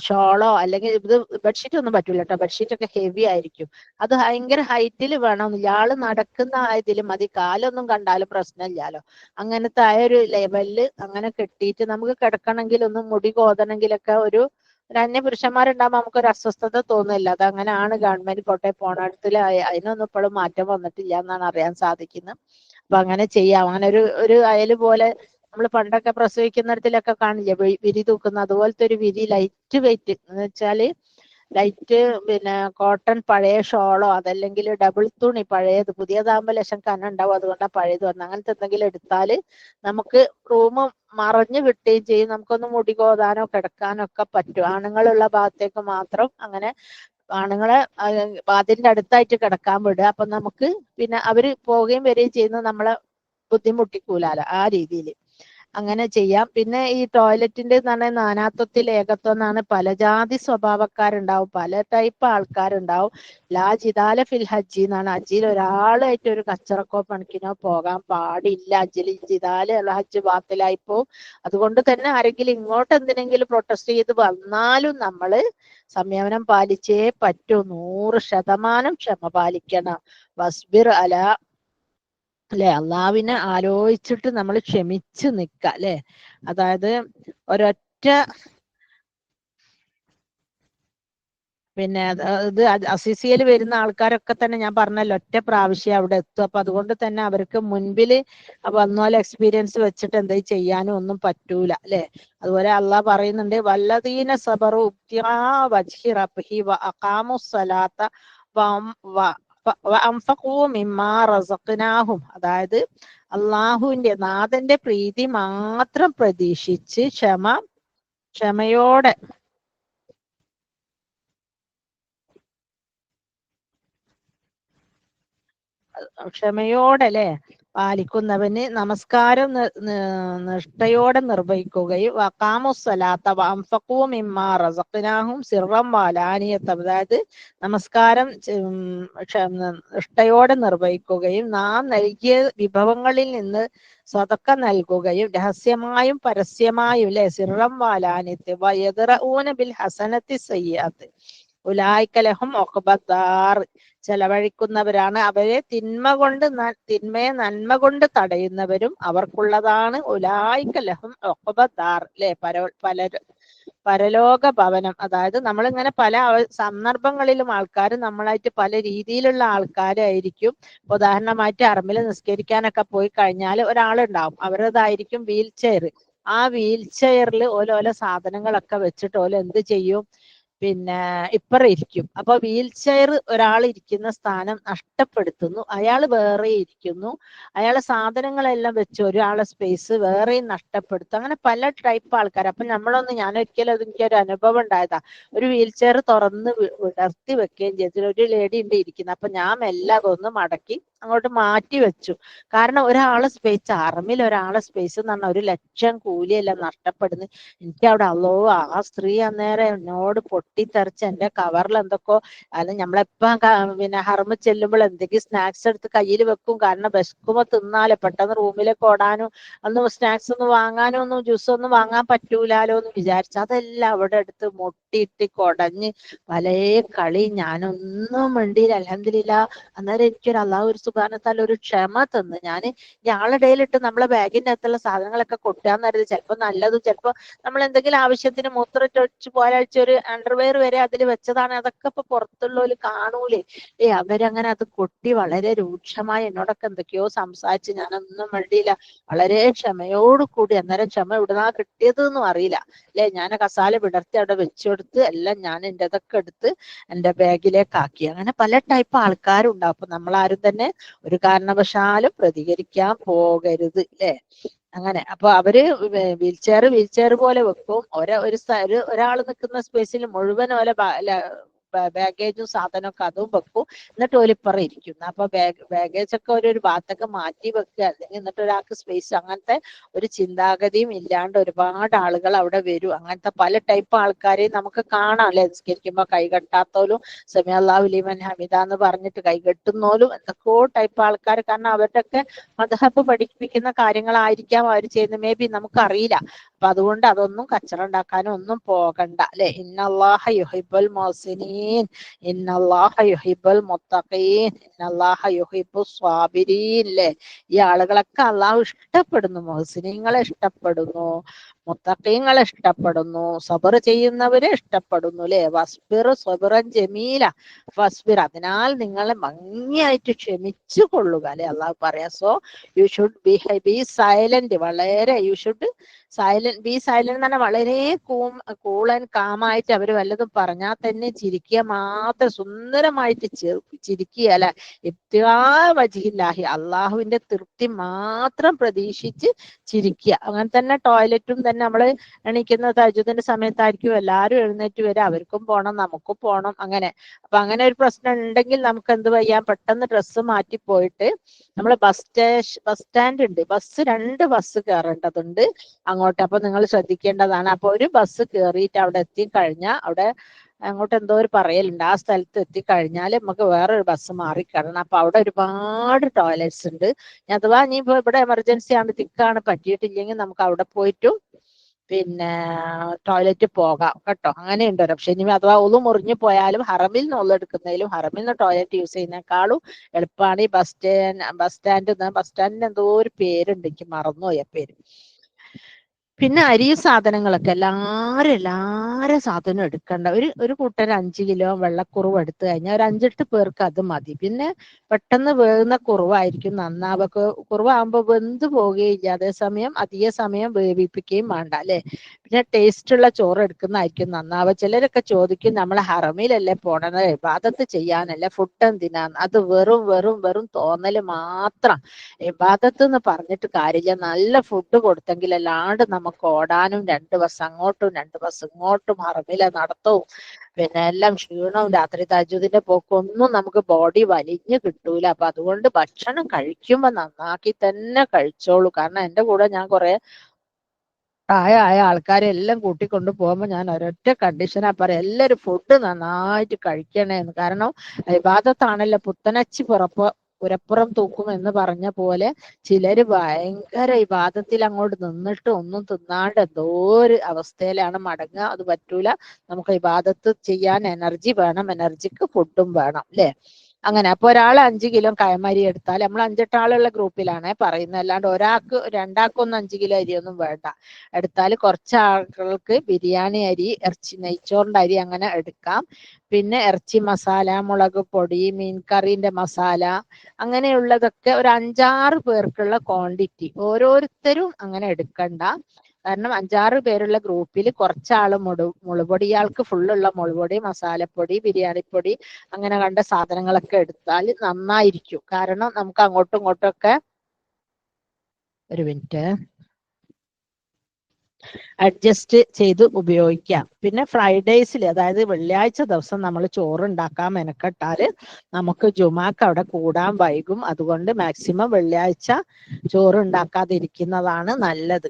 ഷോളോ അല്ലെങ്കിൽ ഇത് ബെഡ്ഷീറ്റ് ഒന്നും പറ്റൂല കേട്ടോ, ബെഡ്ഷീറ്റ് ഒക്കെ ഹെവി ആയിരിക്കും. അത് ഭയങ്കര ഹൈറ്റിൽ വേണമെന്നില്ല, ആള് നടക്കുന്ന ആയതിൽ മതി, കാലൊന്നും കണ്ടാലും പ്രശ്നമില്ലല്ലോ. അങ്ങനത്തെ ആ ഒരു ലെവലില് അങ്ങനെ കെട്ടിയിട്ട് നമുക്ക് കിടക്കണമെങ്കിൽ ഒന്നും മുടി കോതണമെങ്കിലൊക്കെ ഒരു അന്യപുരുഷന്മാരുണ്ടാകുമ്പോൾ നമുക്കൊരു അസ്വസ്ഥത തോന്നില്ല. അത് അങ്ങനെയാണ് ഗവൺമെന്റ് കോട്ടയം പോണടത്തിൽ, അതിനൊന്നും ഇപ്പോഴും മാറ്റം വന്നിട്ടില്ല എന്നാണ് അറിയാൻ സാധിക്കുന്നത്. അപ്പൊ അങ്ങനെ ചെയ്യാം. അങ്ങനെ ഒരു അയല് പോലെ നമ്മൾ പണ്ടൊക്കെ പ്രസവിക്കുന്നിടത്തിലൊക്കെ കാണില്ലേ വിരി തൂക്കുന്ന, അതുപോലത്തെ ഒരു വിരി, ലൈറ്റ് വെയിറ്റ് എന്ന് വെച്ചാല് ലൈറ്റ് പിന്നെ കോട്ടൺ പഴയ ഷോളോ അതല്ലെങ്കിൽ ഡബിൾ തുണി പഴയത്, പുതിയതാകുമ്പോൾ ലക്ഷം കനം ഉണ്ടാവും, അതുകൊണ്ടാണ് പഴയത് വന്നത്. അങ്ങനത്തെ എന്തെങ്കിലും എടുത്താല് നമുക്ക് റൂം മറഞ്ഞു കിട്ടുകയും ചെയ്യും, നമുക്കൊന്ന് മുടി കോതാനോ കിടക്കാനോ ഒക്കെ പറ്റും. ആണുങ്ങളുള്ള ഭാഗത്തേക്ക് മാത്രം അങ്ങനെ ആണുങ്ങളെ അതിന്റെ അടുത്തായിട്ട് കിടക്കാൻ വിടുക. അപ്പൊ നമുക്ക് പിന്നെ അവര് പോവുകയും വരികയും ചെയ്യുന്നത് നമ്മളെ ബുദ്ധിമുട്ടിക്കൂലാലോ, ആ രീതിയിൽ അങ്ങനെ ചെയ്യാം. പിന്നെ ഈ ടോയ്ലറ്റിന്റെ തന്നെ നാനാത്വത്തിൽ ഏകത്വം എന്നാണ്. പല ജാതി സ്വഭാവക്കാരുണ്ടാവും, പല ടൈപ്പ് ആൾക്കാരുണ്ടാവും. ലാ ജിദാല ഫിൽ ഹജ്ജി എന്നാണ്, ഹജ്ജിൽ ഒരാളായിട്ട് ഒരു കച്ചറക്കോ പണിക്കിനോ പോകാൻ പാടില്ല. ഹജ്ജിൽ ജിദാല് ഹജ്ജ് ബാത്തിലായി പോവും. അതുകൊണ്ട് തന്നെ ആരെങ്കിലും ഇങ്ങോട്ട് എന്തിനെങ്കിലും പ്രൊട്ടസ്റ്റ് ചെയ്ത് വന്നാലും നമ്മള് സംയമനം പാലിച്ചേ പറ്റൂ. 100% ക്ഷമ പാലിക്കണം. വസ്ബിർ അല അല്ലെ, അള്ളാവിനെ ആലോചിച്ചിട്ട് നമ്മൾ ക്ഷമിച്ച് നിൽക്കുക അല്ലെ. അതായത് ഒരൊറ്റ പിന്നെ ഇത് അസിസിയിൽ വരുന്ന ആൾക്കാരൊക്കെ തന്നെ ഞാൻ പറഞ്ഞല്ലോ ഒറ്റ പ്രാവശ്യം അവിടെ എത്തും. അപ്പൊ അതുകൊണ്ട് തന്നെ അവർക്ക് മുൻപില് വന്നോലെ എക്സ്പീരിയൻസ് വെച്ചിട്ട് എന്താ ചെയ്യാനും ഒന്നും പറ്റൂല അല്ലെ. അതുപോലെ അള്ളാഹ് പറയുന്നുണ്ട്, വല്ലദീന സബറു വജ്ഹി റബ്ബിഹി വഅഖാമു സ്വലാത്ത അതായത് അള്ളാഹുവിന്റെ നാഥന്റെ പ്രീതി മാത്രം പ്രതീക്ഷിച്ച് ക്ഷമയോടെ ക്ഷമയോടെ അല്ലെ പാലിക്കുന്നവന് നമസ്കാരം നിഷ്ഠയോടെ നിർവഹിക്കുകയും വഖാമുസ്സലാത്ത വഅൻഫഖൂ മിമ്മാ റസഖ്നാഹും സിർറൻ വഅലാനിയത, അതായത് നമസ്കാരം നിഷ്ഠയോടെ നിർവഹിക്കുകയും നാം നൽകിയ വിഭവങ്ങളിൽ നിന്ന് സ്വതക്ക നൽകുകയും രഹസ്യമായും പരസ്യമായും അല്ലെ സിർറൻ വഅലാനിയത വയദ്റഊന ബിൽ ഹസനത്തി സയ്യിഅത്ത് ഉലായിക ലഹും ഉഖ്ബദ്ദാർ, ചെലവഴിക്കുന്നവരാണ് അവരെ തിന്മയെ നന്മ കൊണ്ട് തടയുന്നവരും അവർക്കുള്ളതാണ് ഉലായിക ലഹും ഉഖ്ബദ്ദാർ അല്ലെ പരലോക ഭവനം. അതായത് നമ്മളിങ്ങനെ പല സന്ദർഭങ്ങളിലും ആൾക്കാർ നമ്മളായിട്ട് പല രീതിയിലുള്ള ആൾക്കാരായിരിക്കും. ഉദാഹരണമായിട്ട് അറമിൽ നിസ്കരിക്കാനൊക്കെ പോയി കഴിഞ്ഞാൽ ഒരാളുണ്ടാവും, അവരതായിരിക്കും വീൽ ചെയർ. ആ വീൽ ചെയറിൽ ഓരോരോ സാധനങ്ങളൊക്കെ വെച്ചിട്ട് ഓരോ എന്ത് ചെയ്യും, പിന്നെ ഇപ്പറ ഇരിക്കും. അപ്പൊ വീൽ ചെയർ ഒരാൾ ഇരിക്കുന്ന സ്ഥാനം നഷ്ടപ്പെടുത്തുന്നു, അയാൾ വേറെ ഇരിക്കുന്നു, അയാളെ സാധനങ്ങളെല്ലാം വെച്ച് ഒരാളെ സ്പേസ് വേറെയും നഷ്ടപ്പെടുത്തും. അങ്ങനെ പല ടൈപ്പ് ആൾക്കാർ. അപ്പൊ ഞാനൊരിക്കലും എനിക്കൊരു അനുഭവം ഉണ്ടായതാ. ഒരു വീൽ ചെയർ തുറന്ന് വിടർത്തി വെക്കുകയും ചെയ്തു. ഒരു ലേഡി ഉണ്ട് ഇരിക്കുന്നത്. അപ്പൊ ഞാൻ എല്ലാം അതൊന്ന് മടക്കി അങ്ങോട്ട് മാറ്റി വെച്ചു. കാരണം ഒരാളെ സ്പേസ്, അറമിൽ ഒരാളെ സ്പേസ് എന്ന് പറഞ്ഞാൽ 1,00,000 കൂലിയെല്ലാം നഷ്ടപ്പെടുന്നു. എനിക്ക് അവിടെ ആ സ്ത്രീ അന്നേരം എന്നോട് പൊട്ടിത്തെറിച്ച് എന്റെ കവറിൽ എന്തൊക്കെയോ, അത് നമ്മളെപ്പം പിന്നെ ഹറമ് ചെല്ലുമ്പോൾ എന്തെങ്കിലും സ്നാക്സ് എടുത്ത് കയ്യിൽ വെക്കും. കാരണം വിശക്കുമ്പോ തിന്നാലോ, പെട്ടെന്ന് റൂമിലേക്ക് ഓടാനും ഒന്നും സ്നാക്സ് ഒന്നും വാങ്ങാനോ ഒന്നും ജ്യൂസ് ഒന്നും വാങ്ങാൻ പറ്റൂലാലോ എന്ന് വിചാരിച്ചു അതെല്ലാം അവിടെ എടുത്ത് മുട്ടിയിട്ട് കൊടഞ്ഞ് പല കളി. ഞാനൊന്നും മിണ്ടിയില്ല. അൽഹംദുലില്ലാ. അന്നേരം എനിക്കൊരു അള്ളാഹു ഒരു സുബ്ഹാനഹു ഒരു ക്ഷമ തന്ന്. ഞാൻ ഇയാളിടയിലിട്ട് നമ്മളെ ബാഗിന്റെ അകത്തുള്ള സാധനങ്ങളൊക്കെ കൊട്ടാന്ന് കരുതി ചിലപ്പോ നല്ലതും ചിലപ്പോ നമ്മൾ എന്തെങ്കിലും ആവശ്യത്തിന് മൂത്രമൊഴിച്ച് പോരാഴ്ച ഒരു അണ്ടർവെയർ വരെ അതിൽ വെച്ചതാണ്. അതൊക്കെ ഇപ്പൊ പുറത്തുള്ളവര് കാണൂലേ. അവരങ്ങനെ അത് കൊട്ടി വളരെ രൂക്ഷമായി എന്നോടൊക്കെ എന്തൊക്കെയോ സംസാരിച്ച്. ഞാനൊന്നും വേണ്ടിയില്ല, വളരെ ക്ഷമയോടുകൂടി. അന്നേരം ക്ഷമ എവിടുന്നാ കിട്ടിയത് എന്നും അറിയില്ല അല്ലെ. ഞാൻ കസാല വിടർത്തി അവിടെ വെച്ചുകൊടുത്ത് എല്ലാം ഞാൻ എൻ്റെ അതൊക്കെ എടുത്ത് എൻ്റെ ബാഗിലേക്ക് ആക്കി. അങ്ങനെ പല ടൈപ്പ് ആൾക്കാരുണ്ടാവും. അപ്പൊ നമ്മളാരും തന്നെ ഒരു കാരണവശാലും പ്രതികരിക്കാൻ പോകരുത് അല്ലെ. അങ്ങനെ അപ്പൊ അവര് വീൽ ചെയർ പോലെ വെക്കും. ഒരാൾ നിൽക്കുന്ന സ്പേസിൽ മുഴുവൻ ബാഗേജും സാധനമൊക്കെ അതും വെക്കും. എന്നിട്ട് ഓലിപ്പറ ഇരിക്കുന്നു. അപ്പൊ ബാഗേജ് ഒക്കെ ഒരു ഭാഗത്തൊക്കെ മാറ്റി വെക്കുക, അല്ലെങ്കിൽ എന്നിട്ട് ഒരാൾക്ക് സ്പേസ്. അങ്ങനത്തെ ഒരു ചിന്താഗതിയും ഇല്ലാണ്ട് ഒരുപാട് ആളുകൾ അവിടെ വരും. അങ്ങനത്തെ പല ടൈപ്പ് ആൾക്കാരെയും നമുക്ക് കാണാം അല്ലെ. നിസ്കരിക്കുമ്പോ കൈകെട്ടാത്തോലും സമീഅ അല്ലാഹു ലിമൻ ഹമിദ എന്ന് പറഞ്ഞിട്ട് കൈകെട്ടുന്നോലും എന്തൊക്കെയോ ടൈപ്പ് ആൾക്കാർ. കാരണം അവരുടെയൊക്കെ മദ്ഹബ് പഠിപ്പിക്കുന്ന കാര്യങ്ങളായിരിക്കാം അവർ ചെയ്യുന്നത്. മേ ബി നമുക്കറിയില്ല. അപ്പൊ അതുകൊണ്ട് അതൊന്നും കച്ചറ ഉണ്ടാക്കാനും ഒന്നും പോകണ്ട അല്ലെ. ഇന്നല്ലാഹ യുഹിബ്ബുൽ മുഹ്സിനീൻ, ഇന്നല്ലാഹ യുഹിബ്ബുൽ മുത്തഖീൻ, ഇന്നല്ലാഹ യുഹിബ്ബുസ് സ്വാബിരീൻ അല്ലെ. ഈ ആളുകളൊക്കെ അള്ളാഹു ഇഷ്ടപ്പെടുന്നു. മുഹ്സിനീങ്ങളെ ഇഷ്ടപ്പെടുന്നു, മുത്തഖീങ്ങളെ ഇഷ്ടപ്പെടുന്നു, സബർ ചെയ്യുന്നവരെ ഇഷ്ടപ്പെടുന്നു അല്ലെ. വസ്ബിർ സ്വബറൻ ജമീല വസ്ബിർ, അതിനാൽ നിങ്ങൾ ഭംഗിയായിട്ട് ക്ഷമിച്ചു കൊള്ളുക അല്ലെ അള്ളാഹു പറയാ. So you should be silent. വളരെ യു ഷുഡ് ബി സൈലന്റ് എന്ന് പറഞ്ഞാൽ വളരെ കൂൾ ആൻഡ് കാമായിട്ട് അവർ വല്ലതും പറഞ്ഞാൽ തന്നെ ചിരിക്കുക മാത്രം, സുന്ദരമായിട്ട് ചിരിക്കുക അല്ലെ. വജിഹില്ലാഹി, അള്ളാഹുവിന്റെ തൃപ്തി മാത്രം പ്രതീക്ഷിച്ച് ചിരിക്കുക. അങ്ങനെ തന്നെ ടോയ്ലറ്റും തന്നെ നമ്മള് എണീക്കുന്ന തഹജ്ജുദിന്റെ സമയത്തായിരിക്കും എല്ലാവരും എഴുന്നേറ്റ് വരിക. അവർക്കും പോണം നമുക്കും പോണം. അങ്ങനെ അപ്പൊ അങ്ങനെ ഒരു പ്രശ്നം ഉണ്ടെങ്കിൽ നമുക്ക് എന്ത് ചെയ്യാം, പെട്ടെന്ന് ഡ്രസ്സ് മാറ്റി പോയിട്ട് നമ്മള് ബസ് സ്റ്റാൻഡ് ഉണ്ട്, 2 ബസ് കയറേണ്ടതുണ്ട് അങ്ങോട്ട്. അപ്പൊ നിങ്ങൾ ശ്രദ്ധിക്കേണ്ടതാണ്. അപ്പൊ ഒരു ബസ് കയറിയിട്ട് അവിടെ എത്തിക്കഴിഞ്ഞാൽ അവിടെ അങ്ങോട്ട് എന്തോ ഒരു പറയലുണ്ട്, ആ സ്ഥലത്ത് എത്തിക്കഴിഞ്ഞാൽ നമുക്ക് വേറൊരു ബസ് മാറിക്കിടണം. അപ്പൊ അവിടെ ഒരുപാട് ടോയ്ലറ്റ്സ് ഉണ്ട്. അഥവാ ഇനിയിപ്പോ ഇവിടെ എമർജൻസി ആണ്, തിക്കാണ്, പറ്റിയിട്ടില്ലെങ്കിൽ നമുക്ക് അവിടെ പോയിട്ടും പിന്നെ ടോയ്ലറ്റ് പോകാം കേട്ടോ. അങ്ങനെയുണ്ട് ഒരു ഓപ്ഷൻ. ഇനി അഥവാ ഒന്നു മുറിഞ്ഞു പോയാലും ഹറമിൽ നിന്ന് ഒന്നെടുക്കുന്നതിലും ഹറമിൽ നിന്ന് ടോയ്ലറ്റ് യൂസ് ചെയ്യുന്നേക്കാളും എളുപ്പമാണ് ഈ ബസ് സ്റ്റാൻഡിന് എന്തോ ഒരു പേരുണ്ട്, എനിക്ക് മറന്നുപോയ പേര്. പിന്നെ അരി സാധനങ്ങളൊക്കെ എല്ലാരും സാധനം എടുക്കണ്ട. ഒരു കൂട്ടർ 5 കിലോ വെള്ളക്കുറുവ് എടുത്തു കഴിഞ്ഞാൽ ഒരു 5-8 പേർക്ക് അത് മതി. പിന്നെ പെട്ടെന്ന് വേകുന്ന കുറുവായിരിക്കും നന്നാവുക. കുറുവാകുമ്പോൾ വെന്ത് പോവുകയില്ല, അതേസമയം അധിക സമയം വേവിപ്പിക്കുകയും വേണ്ട അല്ലെ. പിന്നെ ടേസ്റ്റുള്ള ചോറ് എടുക്കുന്നതായിരിക്കും നന്നാവുക. ചിലരൊക്കെ ചോദിക്കും, നമ്മളെ ഹറമിലല്ലേ പോണത്, ഇബാദത്ത് ചെയ്യാനല്ലേ, ഫുഡ് എന്തിനാന്ന്. അത് വെറും തോന്നല് മാത്രം. ഇബാദത്ത് എന്ന് പറഞ്ഞിട്ട് കാര്യമില്ല. നല്ല ഫുഡ് കൊടുത്തെങ്കിൽ അല്ലാണ്ട് നമുക്ക് ഓടാനും 2 ബസ് അങ്ങോട്ടും 2 ബസ് ഇങ്ങോട്ടും ഹറമിലെ നടത്തവും പിന്നെ എല്ലാം ക്ഷീണവും രാത്രി തഹജ്ജുദിന്റെ പോക്കും ഒന്നും നമുക്ക് ബോഡി വലിഞ്ഞു കിട്ടൂല. അപ്പൊ അതുകൊണ്ട് ഭക്ഷണം കഴിക്കുമ്പോ നന്നാക്കി തന്നെ കഴിച്ചോളൂ. കാരണം എന്റെ കൂടെ ഞാൻ കുറെ പ്രായമായ ആൾക്കാരെ എല്ലാം കൂട്ടിക്കൊണ്ട് പോകുമ്പോൾ ഞാൻ ഒരൊറ്റ കണ്ടീഷനാ പറയാം, എല്ലാവരും ഫുഡ് നന്നായിട്ട് കഴിക്കണേന്ന്. കാരണം ഇബാദത്താണല്ലോ, പുത്തനച്ചി പുരപ്പുറം തൂക്കും എന്ന് പറഞ്ഞ പോലെ ചിലര് ഭയങ്കര ഇബാദത്തിൽ അങ്ങോട്ട് നിന്നിട്ട് ഒന്നും തിന്നാണ്ട് എന്തോ ഒരു അവസ്ഥയിലാണ് മടങ്ങുക. അത് പറ്റൂല. നമുക്ക് ഇബാദത്ത് ചെയ്യാൻ എനർജി വേണം, എനർജിക്ക് ഫുഡും വേണം അല്ലേ? അങ്ങനെ അപ്പൊ ഒരാൾ 5 കിലോ കൈമരി എടുത്താൽ നമ്മൾ 5-8 ആളുള്ള ഗ്രൂപ്പിലാണ് പറയുന്നത്, അല്ലാണ്ട് ഒരാൾക്ക് രണ്ടാൾക്കൊന്നും 5 കിലോ അരിയൊന്നും വേണ്ട. എടുത്താൽ കുറച്ച് ആളുകൾക്ക് ബിരിയാണി അരി, ഇറച്ചി നെയ്ച്ചോറിന്റെ അരി അങ്ങനെ എടുക്കാം. പിന്നെ ഇറച്ചി മസാല, മുളക് പൊടി, മീൻ കറീന്റെ മസാല, അങ്ങനെയുള്ളതൊക്കെ ഒരു 5-6 പേർക്കുള്ള ക്വാണ്ടിറ്റി ഓരോരുത്തരും അങ്ങനെ എടുക്കണ്ട. കാരണം 5-6 പേരുള്ള ഗ്രൂപ്പിൽ കുറച്ചാള് മുളുപൊടി, ഇയാൾക്ക് ഫുള്ളുള്ള മുളുപൊടി, മസാലപ്പൊടി, ബിരിയാണിപ്പൊടി അങ്ങനെ കണ്ട സാധനങ്ങളൊക്കെ എടുത്താൽ നന്നായിരിക്കും. കാരണം നമുക്ക് അങ്ങോട്ടും ഇങ്ങോട്ടും ഒക്കെ ഒരു മിനിറ്റ് അഡ്ജസ്റ്റ് ചെയ്ത് ഉപയോഗിക്കാം. പിന്നെ ഫ്രൈഡേസിൽ, അതായത് വെള്ളിയാഴ്ച ദിവസം നമ്മൾ ചോറുണ്ടാക്കാൻ മെനക്കെട്ടാല് നമുക്ക് ജുമാക്ക് അവിടെ കൂടാൻ വൈകും. അതുകൊണ്ട് മാക്സിമം വെള്ളിയാഴ്ച ചോറ് ഉണ്ടാക്കാതിരിക്കുന്നതാണ് നല്ലത്.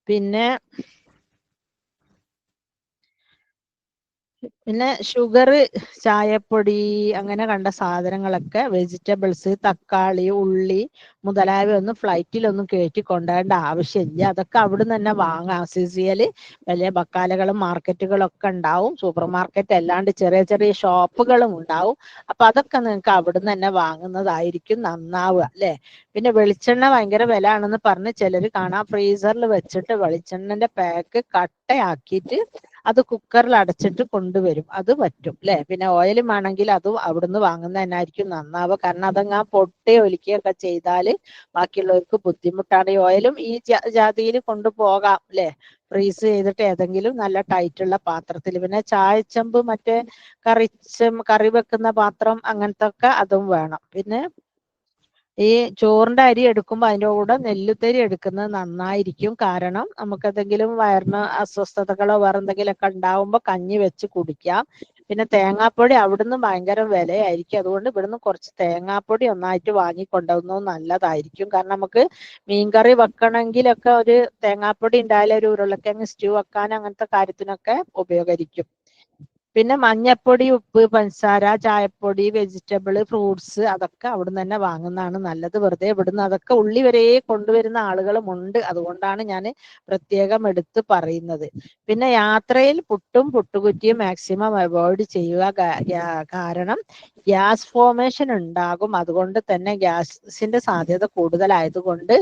പിന്നെ ഷുഗർ, ചായപ്പൊടി അങ്ങനെ കണ്ട സാധനങ്ങളൊക്കെ, വെജിറ്റബിൾസ്, തക്കാളി, ഉള്ളി മുതലായവയൊന്നും ഫ്ലൈറ്റിലൊന്നും കയറ്റി കൊണ്ടുപോകേണ്ട ആവശ്യമില്ല. അതൊക്കെ അവിടുന്ന് തന്നെ വാങ്ങാം. സിസിയല് വലിയ ബക്കാലകളും മാർക്കറ്റുകളും ഒക്കെ ഉണ്ടാവും. സൂപ്പർ മാർക്കറ്റ് അല്ലാണ്ട് ചെറിയ ചെറിയ ഷോപ്പുകളും ഉണ്ടാവും. അപ്പൊ അതൊക്കെ നിങ്ങൾക്ക് അവിടുന്ന് തന്നെ വാങ്ങുന്നതായിരിക്കും നന്നാവുക അല്ലെ? പിന്നെ വെളിച്ചെണ്ണ ഭയങ്കര വില ആണെന്ന് പറഞ്ഞ് ചിലർ കാണാം ഫ്രീസറിൽ വെച്ചിട്ട് വെളിച്ചെണ്ണന്റെ പാക്ക് കട്ടയാക്കിയിട്ട് അത് കുക്കറിൽ അടച്ചിട്ട് കൊണ്ടുവരും. അത് പറ്റും അല്ലെ? പിന്നെ ഓയിലും ആണെങ്കിൽ അതും അവിടുന്ന് വാങ്ങുന്ന തന്നെയായിരിക്കും നന്നാവുക. കാരണം അതങ്ങ് പൊട്ടി ഒലിക്കുകയൊക്കെ ചെയ്താല് ബാക്കിയുള്ളവർക്ക് ബുദ്ധിമുട്ടാണ്. ഈ ഓയിലും ഈ ജാതിയിൽ കൊണ്ടുപോകാം അല്ലെ? ഫ്രീസ് ചെയ്തിട്ട് ഏതെങ്കിലും നല്ല ടൈറ്റുള്ള പാത്രത്തിൽ. പിന്നെ ചായച്ചമ്പ്, മറ്റേ കറി വെക്കുന്ന പാത്രം, അങ്ങനത്തെ ഒക്കെ അതും വേണം. പിന്നെ ഈ ചോറിന്റെ അരി എടുക്കുമ്പോൾ അതിൻ്റെ കൂടെ നെല്ലുത്തരി എടുക്കുന്നത് നന്നായിരിക്കും. കാരണം നമുക്കെന്തെങ്കിലും വയറിന് അസ്വസ്ഥതകളോ വേറെ എന്തെങ്കിലുമൊക്കെ ഉണ്ടാവുമ്പോൾ കഞ്ഞി വെച്ച് കുടിക്കാം. പിന്നെ തേങ്ങാപ്പൊടി അവിടുന്ന് ഭയങ്കര വിലയായിരിക്കും. അതുകൊണ്ട് ഇവിടുന്ന് കുറച്ച് തേങ്ങാപ്പൊടി ഒന്നായിട്ട് വാങ്ങിക്കൊണ്ടുവന്നത് നല്ലതായിരിക്കും. കാരണം നമുക്ക് മീൻകറി വെക്കണമെങ്കിലൊക്കെ ഒരു തേങ്ങാപ്പൊടി ഉണ്ടായാലും ഒരു ഉരുളക്കിഴങ്ങ് സ്റ്റ്യൂ വെക്കാൻ അങ്ങനത്തെ കാര്യത്തിനൊക്കെ ഉപകരിക്കും. പിന്നെ മഞ്ഞപ്പൊടി, ഉപ്പ്, പഞ്ചസാര, ചായപ്പൊടി, വെജിറ്റബിൾ, ഫ്രൂട്ട്സ് അതൊക്കെ അവിടുന്ന് തന്നെ വാങ്ങുന്നതാണ് നല്ലത്. വെറുതെ ഇവിടുന്ന് അതൊക്കെ ഉള്ളി വരെ കൊണ്ടുവരുന്ന ആളുകളുമുണ്ട്. അതുകൊണ്ടാണ് ഞാൻ പ്രത്യേകം എടുത്ത് പറയുന്നത്. പിന്നെ യാത്രയിൽ പുട്ടും പുട്ടുകുറ്റിയും മാക്സിമം അവോയ്ഡ് ചെയ്യുക. കാരണം ഗ്യാസ് ഫോർമേഷൻ ഉണ്ടാകും. അതുകൊണ്ട് തന്നെ ഗ്യാസിന്റെ സാധ്യത കൂടുതലായതുകൊണ്ട്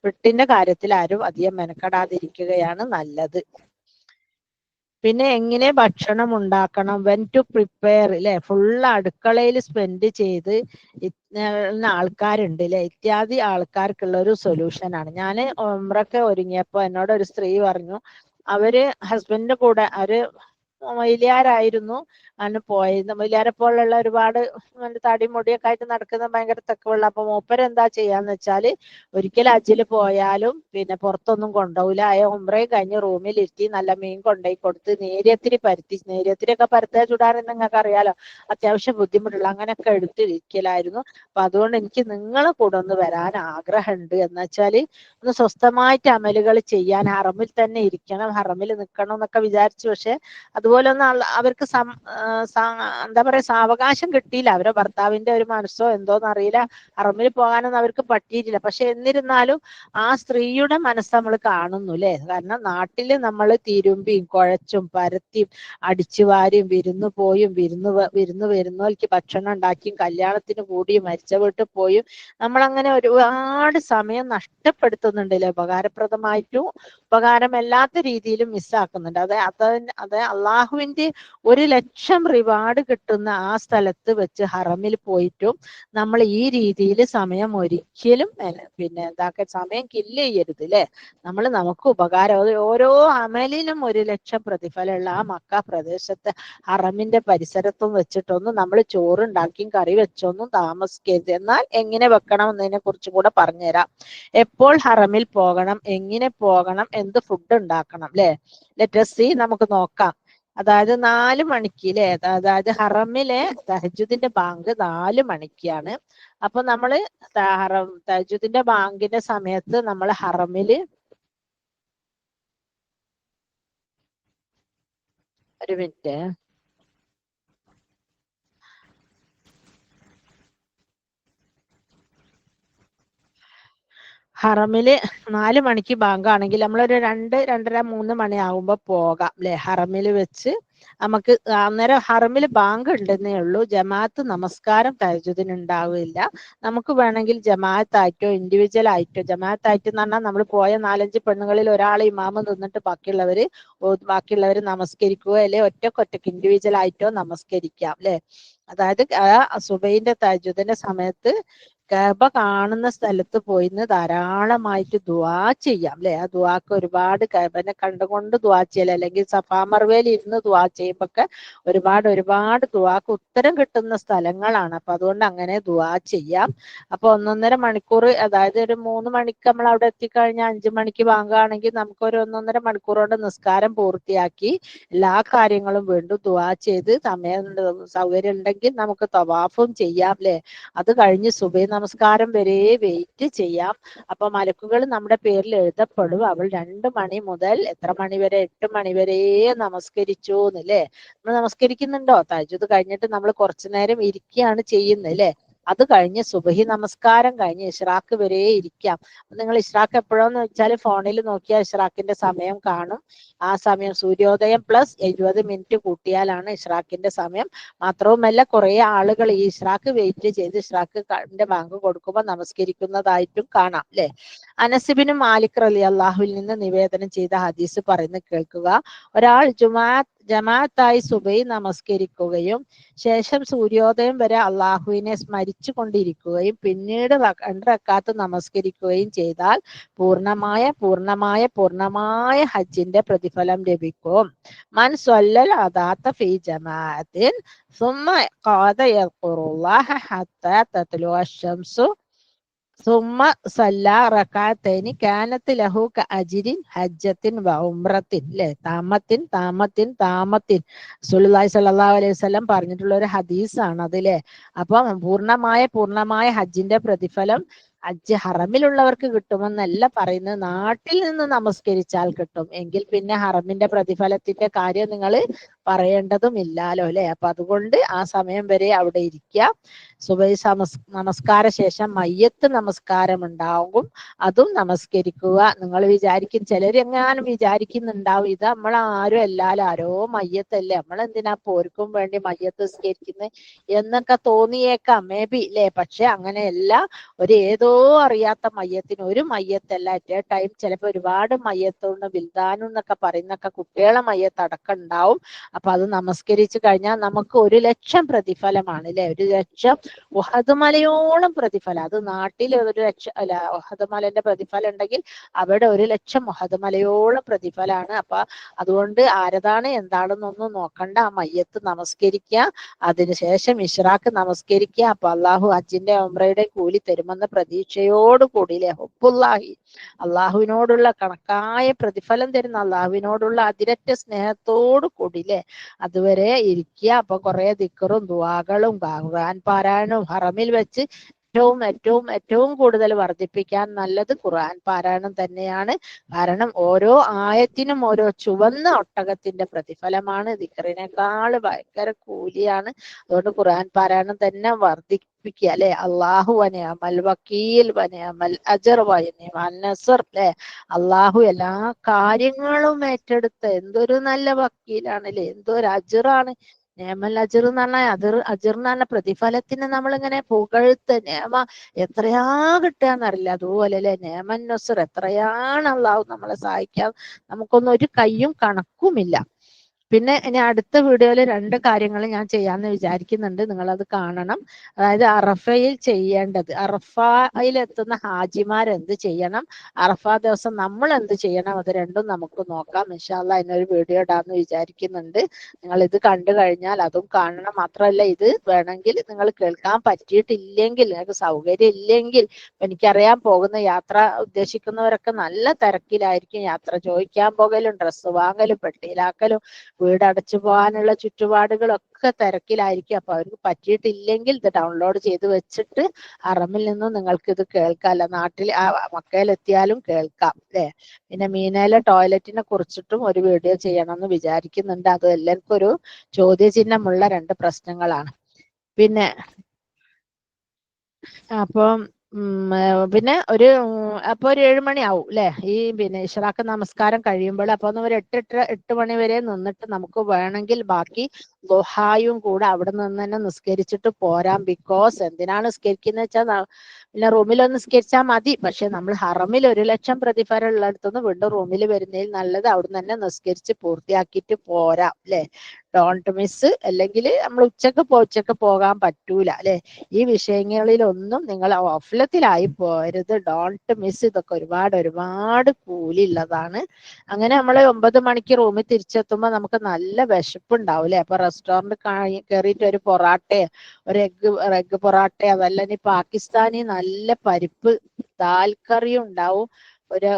പുട്ടിന്റെ കാര്യത്തിൽ ആരും അധികം മെനക്കെടാതിരിക്കുകയാണ് നല്ലത്. പിന്നെ എങ്ങനെ ഭക്ഷണം ഉണ്ടാക്കണം, വെൻ ടു പ്രിപ്പയർ അല്ലെ? ഫുള്ള് അടുക്കളയിൽ സ്പെൻഡ് ചെയ്ത് ആൾക്കാരുണ്ട് അല്ലെ? ഇത്യാദി ആൾക്കാർക്കുള്ള ഒരു സൊല്യൂഷനാണ്. ഞാൻ ഉംറയ്ക്ക് ഒരുങ്ങിയപ്പോ എന്നോട് ഒരു സ്ത്രീ പറഞ്ഞു, അവര് ഹസ്ബൻഡിന്റെ കൂടെ, അവര് മൊയിലിയാരായിരുന്നു അന്ന് പോയത്. മൊയിലിയാരെ പോലുള്ള ഒരുപാട് തടി മുടിയൊക്കെ ആയിട്ട് നടക്കുന്ന ഭയങ്കര തെക്കുള്ള. അപ്പൊ മൂപ്പര് എന്താ ചെയ്യാന്ന് വെച്ചാല് ഒരിക്കൽ ഹജ്ജില് പോയാലും പിന്നെ പുറത്തൊന്നും കൊണ്ടുപോകില്ല. ഉംറയും കഴിഞ്ഞ് റൂമിലിരുത്തി നല്ല മീൻ കൊണ്ടുപോയി കൊടുത്ത് നേരിയത്തിരി പരുത്തി, നേരിയത്തിരിയൊക്കെ പരുത്ത ചുടാനെന്ന് നിങ്ങൾക്ക് അറിയാലോ, അത്യാവശ്യം ബുദ്ധിമുട്ടുള്ള അങ്ങനെയൊക്കെ എടുത്തിരിക്കലായിരുന്നു. അപ്പൊ അതുകൊണ്ട് എനിക്ക് നിങ്ങളെ കൂടെ ഒന്ന് വരാൻ ആഗ്രഹമുണ്ട്. എന്ന് വെച്ചാല് ഒന്ന് സ്വസ്ഥമായിട്ട് അമലുകൾ ചെയ്യാൻ, ഹറമിൽ തന്നെ ഇരിക്കണം, ഹറമിൽ നിൽക്കണം എന്നൊക്കെ വിചാരിച്ചു. പക്ഷെ അതുപോലെ ഒന്നും അവർക്ക് എന്താ പറയാ, സാവകാശം കിട്ടിയില്ല. അവരെ ഭർത്താവിന്റെ ഒരു മനസ്സോ എന്തോന്ന് അറിയില്ല, ഹറമിൽ പോകാനൊന്നും അവർക്ക് പറ്റിയിട്ടില്ല. പക്ഷെ എന്നിരുന്നാലും ആ സ്ത്രീയുടെ മനസ്സ് നമ്മൾ കാണുന്നു അല്ലെ? കാരണം നാട്ടില് നമ്മൾ തിരുമ്പിയും കുഴച്ചും പരത്തിയും അടിച്ചു വാരിയും വിരുന്ന് പോയും വിരുന്ന് വരുന്നവർക്ക് ഭക്ഷണം ഉണ്ടാക്കിയും കല്യാണത്തിന് കൂടിയും മരിച്ച വീട്ടിൽ പോയും നമ്മളങ്ങനെ ഒരുപാട് സമയം നഷ്ടപ്പെടുത്തുന്നുണ്ടല്ലേ? ഉപകാരപ്രദമായിട്ടും ഉപകാരമല്ലാത്ത രീതിയിലും മിസ്സാക്കുന്നുണ്ട്. അത് അള്ളാഹുവിന്റെ 1,00,000 റിവാർഡ് കിട്ടുന്ന ആ സ്ഥലത്ത് വെച്ച് ഹറമിൽ പോയിട്ടും നമ്മൾ ഈ രീതിയിൽ സമയം ഒരിക്കലും പിന്നെ സമയം കില്ല് ചെയ്യരുത് അല്ലെ. നമുക്ക് ഉപകാരം ഓരോ അമലിനും 1,00,000 പ്രതിഫലമുള്ള ആ മക്ക പ്രദേശത്ത് ഹറമിന്റെ പരിസരത്തും വെച്ചിട്ടൊന്നും നമ്മൾ ചോറുണ്ടാക്കിയും കറി വെച്ചൊന്നും താമസിക്കരുത്. എന്നാൽ എങ്ങനെ വെക്കണം എന്നതിനെ കുറിച്ചും കൂടെ പറഞ്ഞുതരാം. എപ്പോൾ ഹറമിൽ പോകണം, എങ്ങനെ പോകണം, എന്ത് ഫുഡ് ഉണ്ടാക്കണം അല്ലെ. ലെറ്റസ് സീ, നമുക്ക് നോക്കാം. അതായത് 4 മണിക്ക് അല്ലെ, അതായത് ഹറമിലെ തഹജ്ജുദിന്റെ ബാങ്ക് 4 മണിക്കാണ്. അപ്പൊ നമ്മള് തഹജ്ജുദിന്റെ ബാങ്കിന്റെ സമയത്ത് നമ്മൾ ഹറമില് ഒരു മിനിറ്റ് ഹറമില് 4 മണിക്ക് ബാങ്ക് ആണെങ്കിൽ നമ്മളൊരു 2, 2:30, 3 മണി ആകുമ്പോ പോകാം അല്ലെ. ഹറമിൽ വെച്ച് നമുക്ക് അന്നേരം ഹറമിൽ ബാങ്ക് ഉണ്ടെന്നേ ഉള്ളൂ. ജമാഅത്ത് നമസ്കാരം തഹജ്ജുദിന് ഉണ്ടാവില്ല. നമുക്ക് വേണമെങ്കിൽ ജമാഅത്തായിട്ടോ ഇൻഡിവിജ്വൽ ആയിട്ടോ, ജമാഅത്തായിട്ട് എന്ന് പറഞ്ഞാൽ നമ്മൾ പോയ 4-5 പെണ്ണുങ്ങളിൽ ഒരാൾ ഇമാമ് നിന്നിട്ട് ബാക്കിയുള്ളവര് നമസ്കരിക്കുക, അല്ലെ ഒറ്റക്കൊറ്റക്ക് ഇൻഡിവിജ്വൽ ആയിട്ടോ നമസ്കരിക്കാം അല്ലെ. അതായത് സുബൈന്റെ തഹജ്ജുദിന്റെ സമയത്ത് കഅബ കാണുന്ന സ്ഥലത്ത് പോയിന്ന് ധാരാളമായിട്ട് ദുആ ചെയ്യാം അല്ലെ. ആ ദുആക്ക് ഒരുപാട് കഅബനെ കണ്ടുകൊണ്ട് ദുആ ചെയ്യൽ, അല്ലെങ്കിൽ സഫാ മർവയിൽ ഇരുന്ന് ദുആ ചെയ്യുമ്പൊക്കെ ഒരുപാട് ദുആക്ക് ഉത്തരം കിട്ടുന്ന സ്ഥലങ്ങളാണ്. അപ്പൊ അതുകൊണ്ട് അങ്ങനെ ദുആ ചെയ്യാം. അപ്പൊ 1.5 മണിക്കൂർ, അതായത് ഒരു 3 മണിക്ക് നമ്മൾ അവിടെ എത്തിക്കഴിഞ്ഞാൽ 5 മണിക്ക് ബാങ്കാണെങ്കിൽ നമുക്ക് ഒരു 1.5 മണിക്കൂർ കൊണ്ട് നിസ്കാരം പൂർത്തിയാക്കി എല്ലാ കാര്യങ്ങളും വീണ്ടും ദുആ ചെയ്ത് സൗകര്യം ഉണ്ടെങ്കിൽ നമുക്ക് തവാഫും ചെയ്യാം അല്ലെ. അത് കഴിഞ്ഞ് സുബഹി നമസ്കാരം വരെ വെയിറ്റ് ചെയ്യാം. അപ്പൊ മലക്കുകൾ നമ്മുടെ പേരിൽ എഴുതപ്പെടും. അവൾ 2 മണി മുതൽ എത്ര മണി വരെ, 8 മണി വരെ നമസ്കരിച്ചു എന്നല്ലേ. നമ്മൾ നമസ്കരിക്കുന്നുണ്ടോ? തഹജ്ജുദ് കഴിഞ്ഞിട്ട് നമ്മൾ കുറച്ചു നേരം ഇരിക്കുകയാണ് ചെയ്യുന്നത് അല്ലെ. അത് കഴിഞ്ഞ് സുബഹി നമസ്കാരം കഴിഞ്ഞ് ഇഷ്റാഖ് വരെ ഇരിക്കാം. നിങ്ങൾ ഇഷ്റാഖ് എപ്പോഴാന്ന് വെച്ചാൽ ഫോണിൽ നോക്കിയാൽ ഇഷ്റാഖിന്റെ സമയം കാണും. ആ സമയം സൂര്യോദയം പ്ലസ് 70 മിനിറ്റ് കൂട്ടിയാലാണ് ഇഷ്റാഖിന്റെ സമയം. മാത്രവുമല്ല കുറെ ആളുകൾ ഈ ഇഷ്റാഖ് വെയിറ്റ് ചെയ്ത് ഇഷ്റാഖിന്റെ ബാങ്ക് കൊടുക്കുമ്പോൾ നമസ്കരിക്കുന്നതായിട്ടും കാണാം അല്ലെ. അനസ് ഇബ്നു മാലിക് റളിയല്ലാഹുവിൽ നിന്ന് നിവേദനം ചെയ്ത ഹദീസ് പറയുന്നത് കേൾക്കുക. ഒരാൾ ജമാഅത്തായി സുബഹി നമസ്കരിക്കുകയും ശേഷം സൂര്യോദയം വരെ അള്ളാഹുവിനെ സ്മരിച്ചു കൊണ്ടിരിക്കുകയും പിന്നീട് 2 റക്അത്ത് നമസ്കരിക്കുകയും ചെയ്താൽ പൂർണ്ണമായ ഹജ്ജിന്റെ പ്രതിഫലം ലഭിക്കും. മൻ സ്വല്ലൽ അദാത്ത ഫീ ജമാഅത്തിൻ ثم قعد يذكر الله حتى تطلع الشمس ثم صلى ركعتين كانت له كأجر حجة وعمرة അല്ലേ. താമത്തിൻ റസൂലുള്ളാഹി സ്വല്ലല്ലാഹു അലൈഹി വസല്ലം പറഞ്ഞിട്ടുള്ള ഒരു ഹദീസാണ് അതിലെ. അപ്പം പൂർണ്ണമായ ഹജ്ജിന്റെ പ്രതിഫലം ഹജ്ജ് ഹറമിലുള്ളവർക്ക് കിട്ടുമെന്നല്ല പറയുന്നത്, നാട്ടിൽ നിന്ന് നമസ്കരിച്ചാൽ കിട്ടും. എങ്കിൽ പിന്നെ ഹറമിന്റെ പ്രതിഫലത്തിന്റെ കാര്യം നിങ്ങൾ പറയേണ്ടതും ഇല്ലാലോ അല്ലെ. അപ്പൊ അതുകൊണ്ട് ആ സമയം വരെ അവിടെ ഇരിക്കുക. സുബഹി നമസ്കാര ശേഷം മയ്യത്ത് നമസ്കാരം ഉണ്ടാകും, അതും നമസ്കരിക്കുക. നിങ്ങൾ ചിലരെങ്ങാനും വിചാരിക്കുന്നുണ്ടാവും ഇത് നമ്മളാരും അല്ലാലോ, ആരോ മയ്യത്തല്ലേ, നമ്മളെന്തിനാ പോർക്കും വേണ്ടി മയ്യത്ത് നിസ്കരിക്കുന്നത് എന്നൊക്കെ തോന്നിയേക്കാം, മേ ബി അല്ലെ. പക്ഷെ അങ്ങനെയല്ല. ഏതോ അറിയാത്ത മയ്യത്തിന്, ഒരു മയ്യത്തല്ല, അറ്റ് എ ടൈം ചിലപ്പോൾ ഒരുപാട് മയ്യത്തുണ്ട്. ബിൽദാനു എന്നൊക്കെ പറയുന്നൊക്കെ കുട്ടികളെ മയ്യത്ത് അടക്കം ഉണ്ടാവും. അപ്പൊ അത് നമസ്കരിച്ചു കഴിഞ്ഞാൽ നമുക്ക് 1,00,000 പ്രതിഫലമാണ് അല്ലെ. 1,00,000 ഉഹദ് മലയോളം പ്രതിഫലം. അത് നാട്ടിൽ 1,00,000 അല്ല, ഉഹദ് മലന്റെ പ്രതിഫലം ഉണ്ടെങ്കിൽ അവിടെ 1,00,000 ഉഹദ് മലയോളം പ്രതിഫലമാണ്. അപ്പൊ അതുകൊണ്ട് ആരതാണ് എന്താണെന്നൊന്നും നോക്കണ്ട, ആ മയ്യത്ത് നമസ്കരിക്കുക, അതിനുശേഷം ഇഷ്റാഖ് നമസ്കരിക്കുക. അപ്പൊ അള്ളാഹു ഹജ്ജിന്റെ ഉംറയുടെ കൂലി തരുമെന്ന പ്രതീക്ഷയോട് കൂടിയില്ലേ, ഹുബ്ബുല്ലാഹി, അള്ളാഹുവിനോടുള്ള കണക്കായ പ്രതിഫലം തരുന്ന അള്ളാഹുവിനോടുള്ള അതിരറ്റ സ്നേഹത്തോട് കൂടിയില്ലേ അതുവരെ ഇരിക്കുക. അപ്പൊ കുറെ ദിക്റും ദുആകളും ഖുർആൻ പാരായണവും ഹറമിൽ വെച്ച് ഏറ്റവും കൂടുതൽ വർദ്ധിപ്പിക്കാൻ നല്ലത് ഖുർആൻ പാരായണം തന്നെയാണ്. കാരണം ഓരോ ആയത്തിനും ഓരോ ചുവന്ന ഒട്ടകത്തിന്റെ പ്രതിഫലമാണ്. ദിക്റിനേക്കാൾ ഭയങ്കര കൂലിയാണ്. അതുകൊണ്ട് ഖുർആൻ പാരായണം തന്നെ വർദ്ധിപ്പിക്കുക അല്ലെ. അള്ളാഹു വനിഅമൽ വക്കീൽ വനിഅമൽ അജർ വനിഅമൽ നസർ അല്ലെ. അള്ളാഹു എല്ലാ കാര്യങ്ങളും ഏറ്റെടുത്ത് എന്തൊരു നല്ല വക്കീലാണ് അല്ലെ, എന്തൊരു അജറാണ്. നേമൽ അജിർ എന്ന് പറഞ്ഞാൽ അജിർ എന്ന് പറഞ്ഞ പ്രതിഫലത്തിന് നമ്മളിങ്ങനെ പുകഴ്ത്ത് നേമ എത്രയാ കിട്ടുകയെന്നറിയില്ല. അതുപോലെ അല്ലെ നേമൻ നസ്ർ, എത്രയാണ് അള്ളാഹു നമ്മളെ സഹായിക്കാൻ, നമുക്കൊന്നും ഒരു കയ്യും കണക്കുമില്ല. പിന്നെ ഇനി അടുത്ത വീഡിയോയിൽ 2 കാര്യങ്ങൾ ഞാൻ ചെയ്യാമെന്ന് വിചാരിക്കുന്നുണ്ട്, നിങ്ങളത് കാണണം. അതായത് അറഫയിൽ ചെയ്യേണ്ടത്, അറഫയിൽ എത്തുന്ന ഹാജിമാർ എന്ത് ചെയ്യണം, അറഫ ദിവസം നമ്മൾ എന്ത് ചെയ്യണം, അത് രണ്ടും നമുക്ക് നോക്കാം. ഇൻഷാ അല്ലാഹ് അതിനൊരു വീഡിയോ ഇടാമെന്ന് വിചാരിക്കുന്നുണ്ട്. നിങ്ങൾ ഇത് കണ്ടു കഴിഞ്ഞാൽ അതും കാണണം. മാത്രമല്ല, ഇത് വേണമെങ്കിൽ നിങ്ങൾ കേൾക്കാൻ പറ്റിയിട്ടില്ലെങ്കിൽ, നിങ്ങൾക്ക് സൗകര്യം ഇല്ലെങ്കിൽ, എനിക്കറിയാൻ പോകുന്ന യാത്ര ഉദ്ദേശിക്കുന്നവരൊക്കെ നല്ല തിരക്കിലായിരിക്കും. യാത്ര ചോദിക്കാൻ പോകലും ഡ്രസ്സ് വാങ്ങലും പെട്ടിയിലാക്കലും വീടടച്ചു പോകാനുള്ള ചുറ്റുപാടുകളൊക്കെ തിരക്കിലായിരിക്കും. അപ്പൊ അവർക്ക് പറ്റിയിട്ടില്ലെങ്കിൽ ഇത് ഡൗൺലോഡ് ചെയ്ത് വെച്ചിട്ട് ഹറമിൽ നിന്നും നിങ്ങൾക്ക് ഇത് കേൾക്കാമല്ലോ. നാട്ടിൽ മക്കയിലെത്തിയാലും കേൾക്കാം അല്ലെ. പിന്നെ മീനയിലെ ടോയ്ലറ്റിനെ കുറിച്ചിട്ടും ഒരു വീഡിയോ ചെയ്യണമെന്ന് വിചാരിക്കുന്നുണ്ട്. അത് എല്ലാവർക്കും ഒരു ചോദ്യചിഹ്നമുള്ള 2 പ്രശ്നങ്ങളാണ്. പിന്നെ അപ്പം പിന്നെ അപ്പൊ ഒരു 7 മണി ആവും അല്ലെ, ഈ പിന്നെ ഇഷ്റാഖ് നമസ്കാരം കഴിയുമ്പോൾ. അപ്പൊ ഒരു 8 മണി വരെ നിന്നിട്ട് നമുക്ക് വേണമെങ്കിൽ ബാക്കി ദുഹായും കൂടെ അവിടെ നിന്ന് തന്നെ നിസ്കരിച്ചിട്ട് പോരാം. ബിക്കോസ് എന്തിനാണ് നിസ്കരിക്കുന്നത് വെച്ചാൽ പിന്നെ റൂമിലൊന്ന് നിസ്കരിച്ചാൽ മതി. പക്ഷെ നമ്മൾ ഹറമിൽ 1,00,000 പ്രതിഫലം ഉള്ളിടത്തുനിന്ന് വീണ്ടും റൂമിൽ വരുന്നതിൽ നല്ലത് അവിടെ നിന്ന് നിസ്കരിച്ച് പൂർത്തിയാക്കിയിട്ട് പോരാം അല്ലെ. Don't miss. അല്ലെങ്കിൽ നമ്മൾ ഉച്ചക്ക് പോകാൻ പറ്റൂല അല്ലെ. ഈ വിഷയങ്ങളിലൊന്നും നിങ്ങൾ ഗഫലത്തിലായി പോരുത്. Don't miss. ഇതൊക്കെ ഒരുപാട് കൂലി ഉള്ളതാണ്. അങ്ങനെ നമ്മൾ 9 മണിക്ക് റൂമിൽ തിരിച്ചെത്തുമ്പോൾ നമുക്ക് നല്ല വിശപ്പുണ്ടാവും അല്ലെ. അപ്പൊ റെസ്റ്റോറന്റ് കയറിയിട്ട് ഒരു പൊറാട്ടയോ ഒരു എഗ് പൊറാട്ടയോ, അതല്ല ഇനി പാകിസ്ഥാനി നല്ല പരിപ്പ് ദാൽ കറിയും ഉണ്ടാവും, ഒരു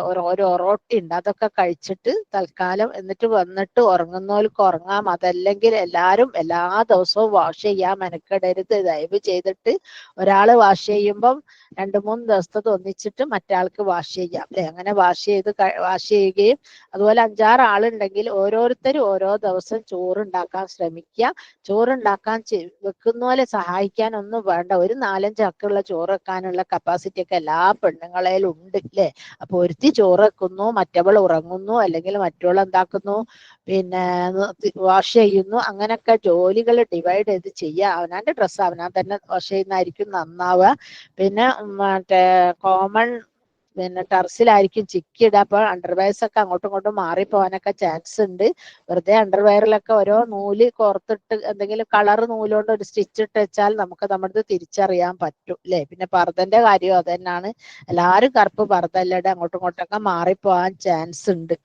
ഒറോട്ടി ഉണ്ട്, അതൊക്കെ കഴിച്ചിട്ട് തൽക്കാലം എന്നിട്ട് വന്നിട്ട് ഉറങ്ങുന്നവർക്ക് ഉറങ്ങാം. അതല്ലെങ്കിൽ എല്ലാവരും എല്ലാ ദിവസവും വാഷ് ചെയ്യാൻ മെനക്കെടരുത്. ദയവ് ചെയ്തിട്ട് ഒരാള് വാഷ് ചെയ്യുമ്പം 2-3 ദിവസത്തത് ഒന്നിച്ചിട്ട് മറ്റാൾക്ക് വാഷ് ചെയ്യാം അല്ലെ. അങ്ങനെ വാഷ് ചെയ്യുകയും, അതുപോലെ 5-6 ആളുണ്ടെങ്കിൽ ഓരോരുത്തരും ഓരോ ദിവസം ചോറുണ്ടാക്കാൻ ശ്രമിക്കുക. ചോറുണ്ടാക്കാൻ വെക്കുന്ന പോലെ സഹായിക്കാൻ ഒന്നും വേണ്ട. ഒരു 4-5 അക്കുള്ള ചോറ് വെക്കാനുള്ള കപ്പാസിറ്റി ഒക്കെ എല്ലാ പെണ്ണുങ്ങളേലും ഉണ്ട് അല്ലെ. അപ്പൊ ഒരുത്തി ചോറ് വെക്കുന്നു, മറ്റവൾ ഉറങ്ങുന്നു, അല്ലെങ്കിൽ മറ്റവൾ എന്താക്കുന്നു, പിന്നെ വാഷ് ചെയ്യുന്നു. അങ്ങനെയൊക്കെ ജോലികൾ ഡിവൈഡ് ചെയ്ത് ചെയ്യുക. അവനാന്റെ ഡ്രസ്സ് അവനാൻ തന്നെ വാഷ് ചെയ്യുന്നതായിരിക്കും നന്നാവുക. പിന്നെ മറ്റേ കോമൺ പിന്നെ ടെറസിലായിരിക്കും ചിക്കിയിടുക. അപ്പൊ അണ്ടർവെയർസ് ഒക്കെ അങ്ങോട്ടും ഇങ്ങോട്ടും മാറിപ്പോവാനൊക്കെ ചാൻസ് ഉണ്ട്. വെറുതെ അണ്ടർവെയറിലൊക്കെ ഓരോ നൂല് കോർത്തിട്ട് എന്തെങ്കിലും കളർ നൂലുകൊണ്ട് ഒരു സ്റ്റിച്ച് ഇട്ട് വെച്ചാൽ നമുക്ക് നമ്മുടെ തിരിച്ചറിയാൻ പറ്റും അല്ലെ. പിന്നെ പർദ്ദന്റെ കാര്യം അത് തന്നെയാണ്. എല്ലാവരും കറുപ്പ് പർദ്ദല്ലടെ അങ്ങോട്ടും ഇങ്ങോട്ടൊക്കെ മാറിപ്പോവാൻ ചാൻസ് ഉണ്ട്.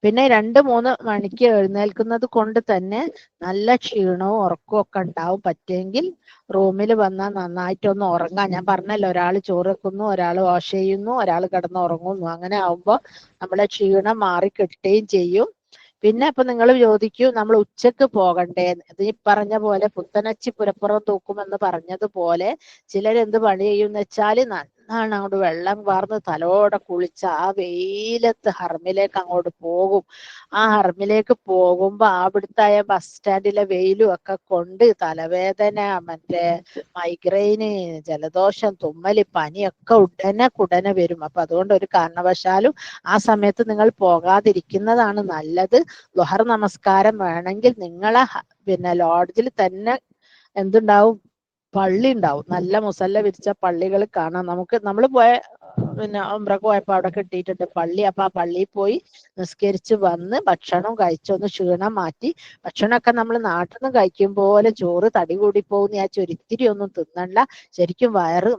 പിന്നെ 2-3 മണിക്ക് എഴുന്നേൽക്കുന്നത് കൊണ്ട് തന്നെ നല്ല ക്ഷീണവും ഉറക്കവും ഒക്കെ ഉണ്ടാവും. പറ്റുമെങ്കിൽ റൂമിൽ വന്നാൽ നന്നായിട്ടൊന്ന് ഉറങ്ങാം. ഞാൻ പറഞ്ഞല്ലോ, ഒരാൾ ചോറ് വെക്കുന്നു, ഒരാൾ വാഷ് ചെയ്യുന്നു, ഒരാൾ കിടന്ന് ഉറങ്ങുന്നു. അങ്ങനെ ആവുമ്പോൾ നമ്മളെ ക്ഷീണം മാറി കിട്ടുകയും ചെയ്യും. പിന്നെ അപ്പൊ നിങ്ങൾ ചോദിക്കൂ, നമ്മൾ ഉച്ചക്ക് പോകണ്ടേ? ഈ പറഞ്ഞ പോലെ പുത്തനച്ചി പുരപ്പുറം തൂക്കുമെന്ന് പറഞ്ഞതുപോലെ ചിലരെന്ത് പണി ചെയ്യുമെന്ന് വെച്ചാൽ നന്നാണ് അങ്ങോട്ട് വെള്ളം വാർന്ന് തലോടെ കുളിച്ച് ആ വെയിലത്ത് ഹറമിലേക്ക് അങ്ങോട്ട് പോകും. ആ ഹറമിലേക്ക് പോകുമ്പോ അവിടുത്തെ ബസ് സ്റ്റാൻഡിലെ വെയിലും ഒക്കെ കൊണ്ട് തലവേദന, മറ്റേ മൈഗ്രെയിന്, ജലദോഷം, തുമ്മല്, പനിയൊക്കെ ഉടനെ വരും. അപ്പൊ അതുകൊണ്ട് ഒരു കാരണവശാലും ആ സമയത്ത് നിങ്ങൾ പോകാതിരിക്കുന്നതാണ് നല്ലത്. ളുഹർ നമസ്കാരം വേണമെങ്കിൽ നിങ്ങളെ പിന്നെ ലോഡ്ജിൽ തന്നെ എന്തുണ്ടാവും, പള്ളി ഉണ്ടാവും. നല്ല മുസല്ല വിരിച്ച പള്ളികൾ കാണാം. നമ്മൾ പോയ പിന്നെ ഉംറക്ക് പോയപ്പോ അവിടെ കിട്ടിയിട്ടുണ്ട് പള്ളി. അപ്പൊ ആ പള്ളിയിൽ പോയി നിസ്കരിച്ച് വന്ന് ഭക്ഷണം കഴിച്ചൊന്ന് ക്ഷീണം മാറ്റി. ഭക്ഷണമൊക്കെ നമ്മൾ നാട്ടിൽ നിന്ന് കഴിക്കും പോലെ ചോറ് തടി കൂടി പോകുന്ന ആ ചൊരിത്തിരി ഒന്നും തിന്നണ്ട. ശരിക്കും വയറ്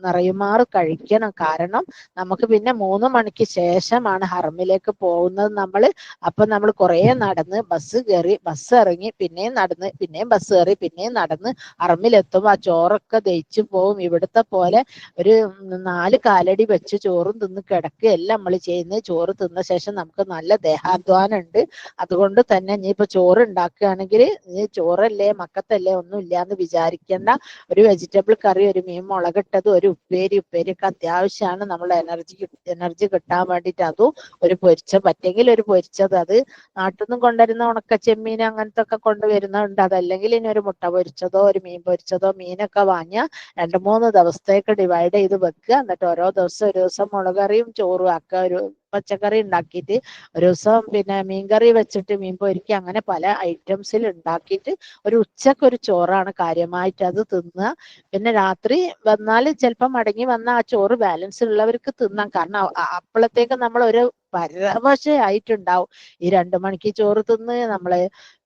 നിറയുമാറ് കഴിക്കണം. കാരണം നമുക്ക് പിന്നെ 3 മണിക്ക് ശേഷമാണ് ഹറമിലേക്ക് പോകുന്നത് അപ്പൊ നമ്മൾ കുറെ നടന്ന് ബസ് കയറി, ബസ് ഇറങ്ങി, പിന്നെയും നടന്ന്, പിന്നെയും ബസ് കയറി, പിന്നെയും നടന്ന് ഹറമിലെത്തുമ്പോ ആ ചോറൊക്കെ ദഹിച്ചു പോവും. ഇവിടുത്തെ പോലെ ഒരു 4 കാലടി വെച്ച് ചോറും തിന്ന് കിടക്കുകയല്ല നമ്മൾ ചെയ്യുന്നത്. ചോറ് തിന്ന ശേഷം നമുക്ക് നല്ല ദേഹാധ്വാനം ഉണ്ട്. അതുകൊണ്ട് തന്നെ ഇനിയിപ്പോ ചോറ് ഉണ്ടാക്കുകയാണെങ്കിൽ ചോറല്ലേ മക്കത്തല്ലേ ഒന്നും ഇല്ലാന്ന് വിചാരിക്കേണ്ട. ഒരു വെജിറ്റബിൾ കറി, ഒരു മീൻ മുളകിട്ടത്, ഒരു ഉപ്പേരിയൊക്കെ അത്യാവശ്യമാണ്. നമ്മളെ എനർജി കിട്ടാൻ വേണ്ടിയിട്ട്. അതും ഒരു പറ്റെങ്കിൽ ഒരു പൊരിച്ചത്, അത് നാട്ടിൽ നിന്നും കൊണ്ടുവരുന്ന ഉണക്ക ചെമ്മീൻ അങ്ങനത്തെ ഒക്കെ കൊണ്ടുവരുന്നുണ്ട്. അതല്ലെങ്കിൽ ഇനി ഒരു മുട്ട പൊരിച്ചതോ ഒരു മീൻ പൊരിച്ചതോ മീനൊക്കെ വാങ്ങിയാൽ 2-3 ദിവസത്തേക്ക് ഡിവൈഡ് ചെയ്ത് വെക്കുക. എന്നിട്ട് ഓരോ ദിവസം ഒരു ദിവസം മുളകറിയും ചോറും ആക്കുക. ഒരു പച്ചക്കറി ഉണ്ടാക്കിയിട്ട്, ഒരു ദിവസം പിന്നെ മീൻകറി വെച്ചിട്ട് മീൻ പൊരിക്കുക, അങ്ങനെ പല ഐറ്റംസിൽ ഉണ്ടാക്കിയിട്ട് ഒരു ഉച്ചക്കൊരു ചോറാണ് കാര്യമായിട്ട് അത് തിന്നുക. പിന്നെ രാത്രി വന്നാൽ ചിലപ്പോൾ മടങ്ങി വന്ന ആ ചോറ് ബാലൻസ് ഉള്ളവർക്ക് തിന്നാം. കാരണം അപ്പോഴത്തേക്ക് നമ്മൾ ഒരു പരവശയായിട്ടുണ്ടാവും. ഈ 2 മണിക്ക് ചോറ് തിന്ന് നമ്മള്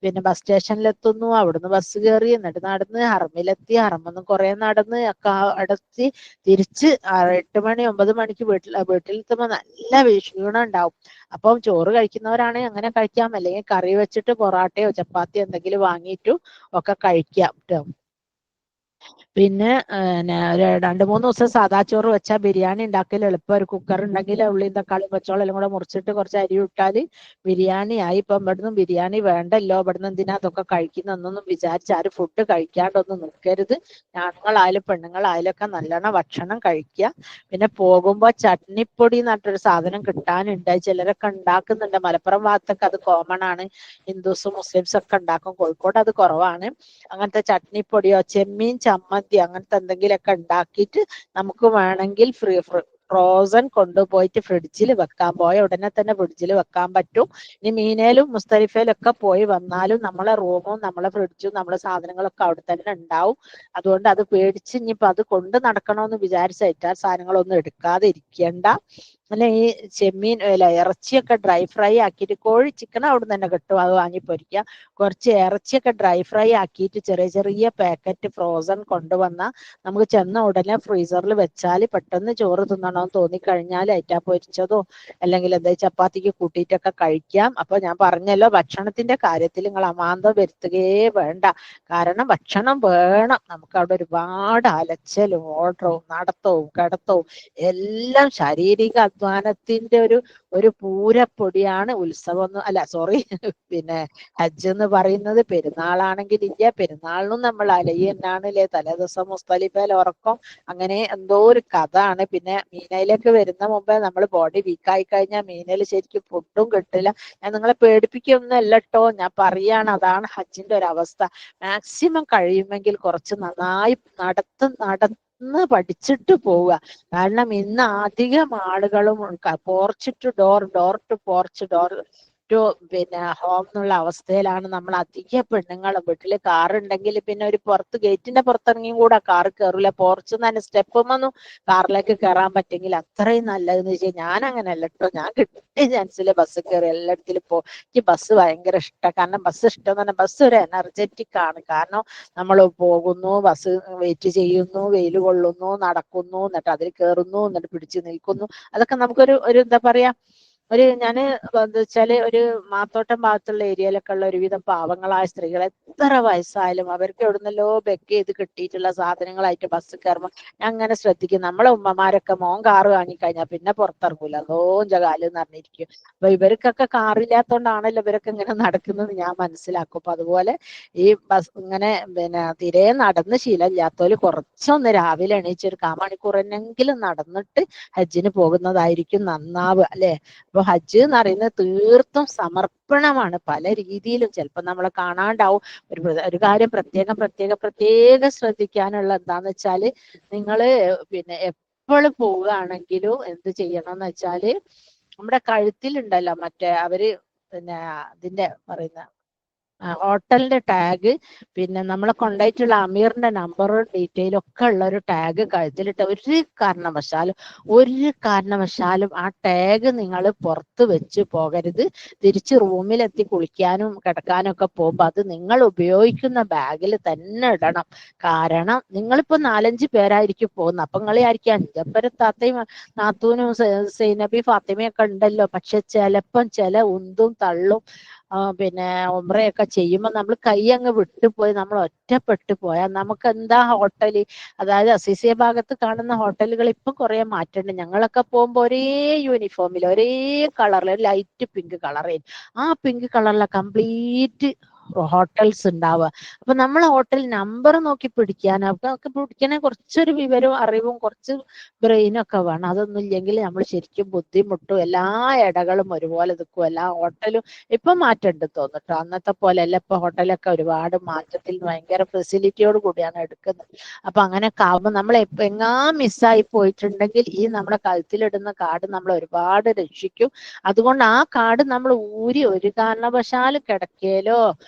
പിന്നെ ബസ് സ്റ്റേഷനിലെത്തുന്നു, അവിടുന്ന് ബസ് കയറി, എന്നിട്ട് നടന്ന് ഹറമിലെത്തി, ഹറമെന്ന് കുറെ നടന്ന് ഒക്കെ അടച്ച് തിരിച്ച് 8 മണി 9 മണിക്ക് വീട്ടിലെത്തുമ്പോൾ നല്ല ക്ഷീണം ഉണ്ടാവും. അപ്പം ചോറ് കഴിക്കുന്നവരാണെങ്കിൽ അങ്ങനെ കഴിക്കാം, അല്ലെങ്കിൽ കറി വെച്ചിട്ട് പൊറാട്ടയോ ചപ്പാത്തിയോ എന്തെങ്കിലും വാങ്ങിയിട്ടു ഒക്കെ കഴിക്കാം ട്ടോ. പിന്നെ ഒരു 2-3 ദിവസം സാദാ ചോറ് വെച്ചാൽ ബിരിയാണി ഉണ്ടാക്കൽ എളുപ്പം. ഒരു കുക്കർ ഉണ്ടെങ്കിൽ ഉള്ളിയും തക്കാളിയും പച്ചോളം എല്ലാം കൂടെ മുറിച്ചിട്ട് കുറച്ച് അരി ഇട്ടാൽ ബിരിയാണി ആയി. ഇപ്പം ഇവിടുന്ന് ബിരിയാണി വേണ്ടല്ലോ, ഇവിടുന്ന് എന്തിനാ അതൊക്കെ കഴിക്കുന്നൊന്നും വിചാരിച്ച് ആരും ഫുഡ് കഴിക്കാണ്ടൊന്നും നിൽക്കരുത്. ആണുങ്ങളായാലും പെണ്ണുങ്ങളായാലും ഒക്കെ നല്ലോണം ഭക്ഷണം കഴിക്കുക. പിന്നെ പോകുമ്പോൾ ചട്നിപ്പൊടി എന്ന് പറഞ്ഞിട്ടൊരു സാധനം കിട്ടാനുണ്ട്. ചിലരൊക്കെ ഉണ്ടാക്കുന്നുണ്ട്. മലപ്പുറം ഭാഗത്തൊക്കെ അത് കോമൺ ആണ്. ഹിന്ദുസും മുസ്ലിംസും ഒക്കെ ഉണ്ടാക്കും. കോഴിക്കോട് അത് കുറവാണ്. അങ്ങനത്തെ ചട്നിപ്പൊടിയോ ചെമ്മീൻ ചമ്മന്തി അങ്ങനത്തെ എന്തെങ്കിലുമൊക്കെ ഉണ്ടാക്കിയിട്ട് നമുക്ക് വേണമെങ്കിൽ ഫ്രോസൺ കൊണ്ടുപോയിട്ട് ഫ്രിഡ്ജിൽ വെക്കാം. പോയ ഉടനെ തന്നെ ഫ്രിഡ്ജിൽ വെക്കാൻ പറ്റും. ഇനി മീനയിലും മുസ്തലിഫയിലും ഒക്കെ പോയി വന്നാലും നമ്മളെ റൂമും നമ്മളെ ഫ്രിഡ്ജും നമ്മളെ സാധനങ്ങളൊക്കെ അവിടെ തന്നെ ഉണ്ടാവും. അതുകൊണ്ട് അത് പേടിച്ച് ഇനിയിപ്പോ അത് കൊണ്ട് നടക്കണമെന്ന് വിചാരിച്ചാൽ സാധനങ്ങളൊന്നും എടുക്കാതെ ഇരിക്കേണ്ട. അല്ലെ ഈ ചെമ്മീൻ ഇറച്ചിയൊക്കെ ഡ്രൈ ഫ്രൈ ആക്കിയിട്ട്, കോഴി ചിക്കൻ അവിടെ നിന്ന് തന്നെ കിട്ടും, അത് വാങ്ങി പൊരിക്കുക. കുറച്ച് ഇറച്ചിയൊക്കെ ഡ്രൈ ഫ്രൈ ആക്കിയിട്ട് ചെറിയ ചെറിയ പാക്കറ്റ് ഫ്രോസൺ കൊണ്ടുവന്നാൽ നമുക്ക് ചെന്ന ഉടനെ ഫ്രീസറിൽ വെച്ചാൽ പെട്ടെന്ന് ചോറ് തിന്നണമെന്ന് തോന്നിക്കഴിഞ്ഞാൽ അയറ്റാ പൊരിച്ചതോ അല്ലെങ്കിൽ എന്താ ചപ്പാത്തിക്ക് കൂട്ടിയിട്ടൊക്കെ കഴിക്കാം. അപ്പൊ ഞാൻ പറഞ്ഞല്ലോ, ഭക്ഷണത്തിന്റെ കാര്യത്തിൽ നിങ്ങൾ അമാന്തം വരുത്തുകയേ വേണ്ട. കാരണം ഭക്ഷണം വേണം. നമുക്ക് അവിടെ ഒരുപാട് അലച്ചലും ഓട്ടവും നടത്തവും കിടത്തവും എല്ലാം ശാരീരിക അധ്വാനത്തിന്റെ ഒരു പൂരപ്പൊടിയാണ് ഉത്സവം. അല്ല സോറി, പിന്നെ ഹജ്ജ് എന്ന് പറയുന്നത്. പെരുന്നാളാണെങ്കിൽ ഇല്ല, പെരുന്നാളിനും നമ്മൾ അലയന്നാണല്ലേ, തലേദിവസം മുസ്തലിഫയിൽ ഉറക്കം, അങ്ങനെ എന്തോ ഒരു കഥ ആണ്. പിന്നെ മീനയിലേക്ക് വരുന്ന മുമ്പേ നമ്മൾ ബോഡി വീക്കായി കഴിഞ്ഞാൽ മീനയിൽ ശരിക്കും ഫുഡും കിട്ടില്ല. ഞാൻ നിങ്ങളെ പേടിപ്പിക്കൊന്നും അല്ല കേട്ടോ, ഞാൻ പറയാണ് അതാണ് ഹജ്ജിന്റെ ഒരു അവസ്ഥ. മാക്സിമം കഴിയുമെങ്കിൽ കുറച്ച് നന്നായി നടന്ന് പഠിച്ചിട്ട് പോവുക. കാരണം ഇന്ന് അധികം ആളുകളും porch to door, door to porch, door to പിന്നെ ഹോം എന്നുള്ള അവസ്ഥയിലാണ് നമ്മൾ അധിക പെണ്ണുങ്ങളും. വീട്ടില് കാർ ഉണ്ടെങ്കിൽ പിന്നെ ഒരു പുറത്ത് ഗേറ്റിന്റെ പുറത്തിറങ്ങിയും കൂടെ കാർ കയറില്ല. പോർച്ച് തന്നെ സ്റ്റെപ്പൊന്നും കാറിലേക്ക് കയറാൻ പറ്റെങ്കിൽ അത്രയും നല്ലതെന്ന് വെച്ചാൽ ഞാൻ അങ്ങനെയല്ല കേട്ടോ. ഞാൻ കിട്ടിയ ചാൻസിൽ ബസ് കയറി എല്ലായിടത്തിലും പോകും. എനിക്ക് ബസ് ഭയങ്കര ഇഷ്ടമാണ്. കാരണം ബസ് ഇഷ്ടം എന്ന് പറഞ്ഞാൽ ബസ് ഒരു എനർജറ്റിക് ആണ്. കാരണം നമ്മൾ പോകുന്നു, ബസ് വെയിറ്റ് ചെയ്യുന്നു, വെയിൽ കൊള്ളുന്നു, നടക്കുന്നു, എന്നിട്ട് അതിൽ കയറുന്നു, എന്നിട്ട് പിടിച്ചു നിൽക്കുന്നു. അതൊക്കെ നമുക്കൊരു എന്താ പറയാ, ഞാന് എന്താ വെച്ചാല് ഒരു മാത്തോട്ടം ഭാഗത്തുള്ള ഏരിയയിലൊക്കെ ഉള്ള ഒരുവിധം പാവങ്ങളായ സ്ത്രീകൾ എത്ര വയസ്സായാലും അവർക്ക് എവിടുന്നല്ലോ ബെക്ക് ചെയ്ത് കിട്ടിയിട്ടുള്ള സാധനങ്ങളായിട്ട് ബസ് കയറുമ്പോൾ ഞാൻ അങ്ങനെ ശ്രദ്ധിക്കും. നമ്മളെ ഉമ്മമാരൊക്കെ മോൻ കാറ് വാങ്ങിക്കഴിഞ്ഞാൽ പിന്നെ പുറത്തിറങ്ങൂല, അതോഞ്ച കാല് എന്ന് പറഞ്ഞിരിക്കും. അപ്പൊ ഇവർക്കൊക്കെ കാറില്ലാത്തോണ്ടാണല്ലോ ഇവരൊക്കെ ഇങ്ങനെ നടക്കുന്നത് ഞാൻ മനസ്സിലാക്കും. അപ്പൊ അതുപോലെ ഈ ബസ് ഇങ്ങനെ പിന്നെ തീരെ നടന്ന് ശീലമില്ലാത്തവര് കുറച്ചൊന്ന് രാവിലെ എണീച്ച് ഒരു 1/4 മണിക്കൂറെന്നെങ്കിലും നടന്നിട്ട് ഹജ്ജിന് പോകുന്നതായിരിക്കും നന്നാവുക അല്ലെ. അപ്പൊ ഹജ്ജ് എന്ന് പറയുന്നത് തീർത്തും സമർപ്പണമാണ് പല രീതിയിലും. ചിലപ്പോൾ നമ്മളെ കാണാണ്ടാവും. ഒരു കാര്യം പ്രത്യേകം ശ്രദ്ധിക്കാനുള്ള എന്താന്ന് വെച്ചാല്, നിങ്ങള് പിന്നെ എപ്പോഴും പോവുകയാണെങ്കിലും എന്ത് ചെയ്യണം എന്ന് വെച്ചാല്, നമ്മുടെ കഴുത്തിലുണ്ടല്ലോ മറ്റേ അവര് പിന്നെ ഇതിന്റെ പറയുന്ന ഹോട്ടലിന്റെ ടാഗ്, പിന്നെ നമ്മളെ കൊണ്ടായിട്ടുള്ള അമീറിന്റെ നമ്പറും ഡീറ്റെയിലും ഒക്കെ ഉള്ള ഒരു ടാഗ് കഴുത്തിലിട്ട് ഒരു കാരണവശാലും ആ ടാഗ് നിങ്ങൾ പുറത്ത് വെച്ച് പോകരുത്. തിരിച്ച് റൂമിലെത്തി കുളിക്കാനും കിടക്കാനും ഒക്കെ പോകുമ്പോൾ അത് നിങ്ങൾ ഉപയോഗിക്കുന്ന ബാഗിൽ തന്നെ ഇടണം. കാരണം നിങ്ങളിപ്പോ 4-5 പേരായിരിക്കും പോകുന്നത്. അപ്പൊ നിങ്ങൾ ആയിരിക്കും അഞ്ചപ്പര താത്തയും നാത്തൂനും സൈനബി ഫാത്തിമയൊക്കെ ഉണ്ടല്ലോ. പക്ഷെ ചിലപ്പം ചില ഉന്തും തള്ളും പിന്നെ ഉംറയൊക്കെ ചെയ്യുമ്പോൾ നമ്മൾ കൈ അങ്ങ് വിട്ടുപോയി നമ്മൾ ഒറ്റപ്പെട്ടു പോയാൽ നമുക്ക് എന്താ ഹോട്ടല്, അതായത് അസീസിയ ഭാഗത്ത് കാണുന്ന ഹോട്ടലുകൾ ഇപ്പം കുറെ മാറ്റമുണ്ട്. ഞങ്ങളൊക്കെ പോകുമ്പോൾ ഒരേ യൂണിഫോമിൽ ഒരേ കളറിൽ ലൈറ്റ് പിങ്ക് കളറിൽ, ആ പിങ്ക് കളറിലെ കംപ്ലീറ്റ് ഹോട്ടൽസ് ഉണ്ടാവുക. അപ്പൊ നമ്മൾ ഹോട്ടൽ നമ്പർ നോക്കി പിടിക്കാൻ ഒക്കെ പിടിക്കണേ കുറച്ചൊരു വിവരവും അറിവും കുറച്ച് ബ്രെയിനും ഒക്കെ വേണം. അതൊന്നും ഇല്ലെങ്കിൽ നമ്മൾ ശരിക്കും ബുദ്ധിമുട്ടും. എല്ലാ ഇടകളും ഒരുപോലെ നിൽക്കും, എല്ലാ ഹോട്ടലും. ഇപ്പൊ മാറ്റമുണ്ട് തോന്നിട്ടോ, അന്നത്തെ പോലെ അല്ല. ഇപ്പൊ ഹോട്ടലൊക്കെ ഒരുപാട് മാറ്റത്തിൽ ഭയങ്കര ഫെസിലിറ്റിയോട് കൂടിയാണ് എടുക്കുന്നത്. അപ്പൊ അങ്ങനെയൊക്കെ ആവുമ്പോൾ നമ്മൾ എങ്ങാ മിസ്സായി പോയിട്ടുണ്ടെങ്കിൽ ഈ നമ്മുടെ കഴുത്തിലിടുന്ന കാർഡ് നമ്മൾ ഒരുപാട് രക്ഷിക്കും. അതുകൊണ്ട് ആ കാർഡ് നമ്മൾ ഊരി ഒരു കാരണവശാലും കിടക്കയിലോ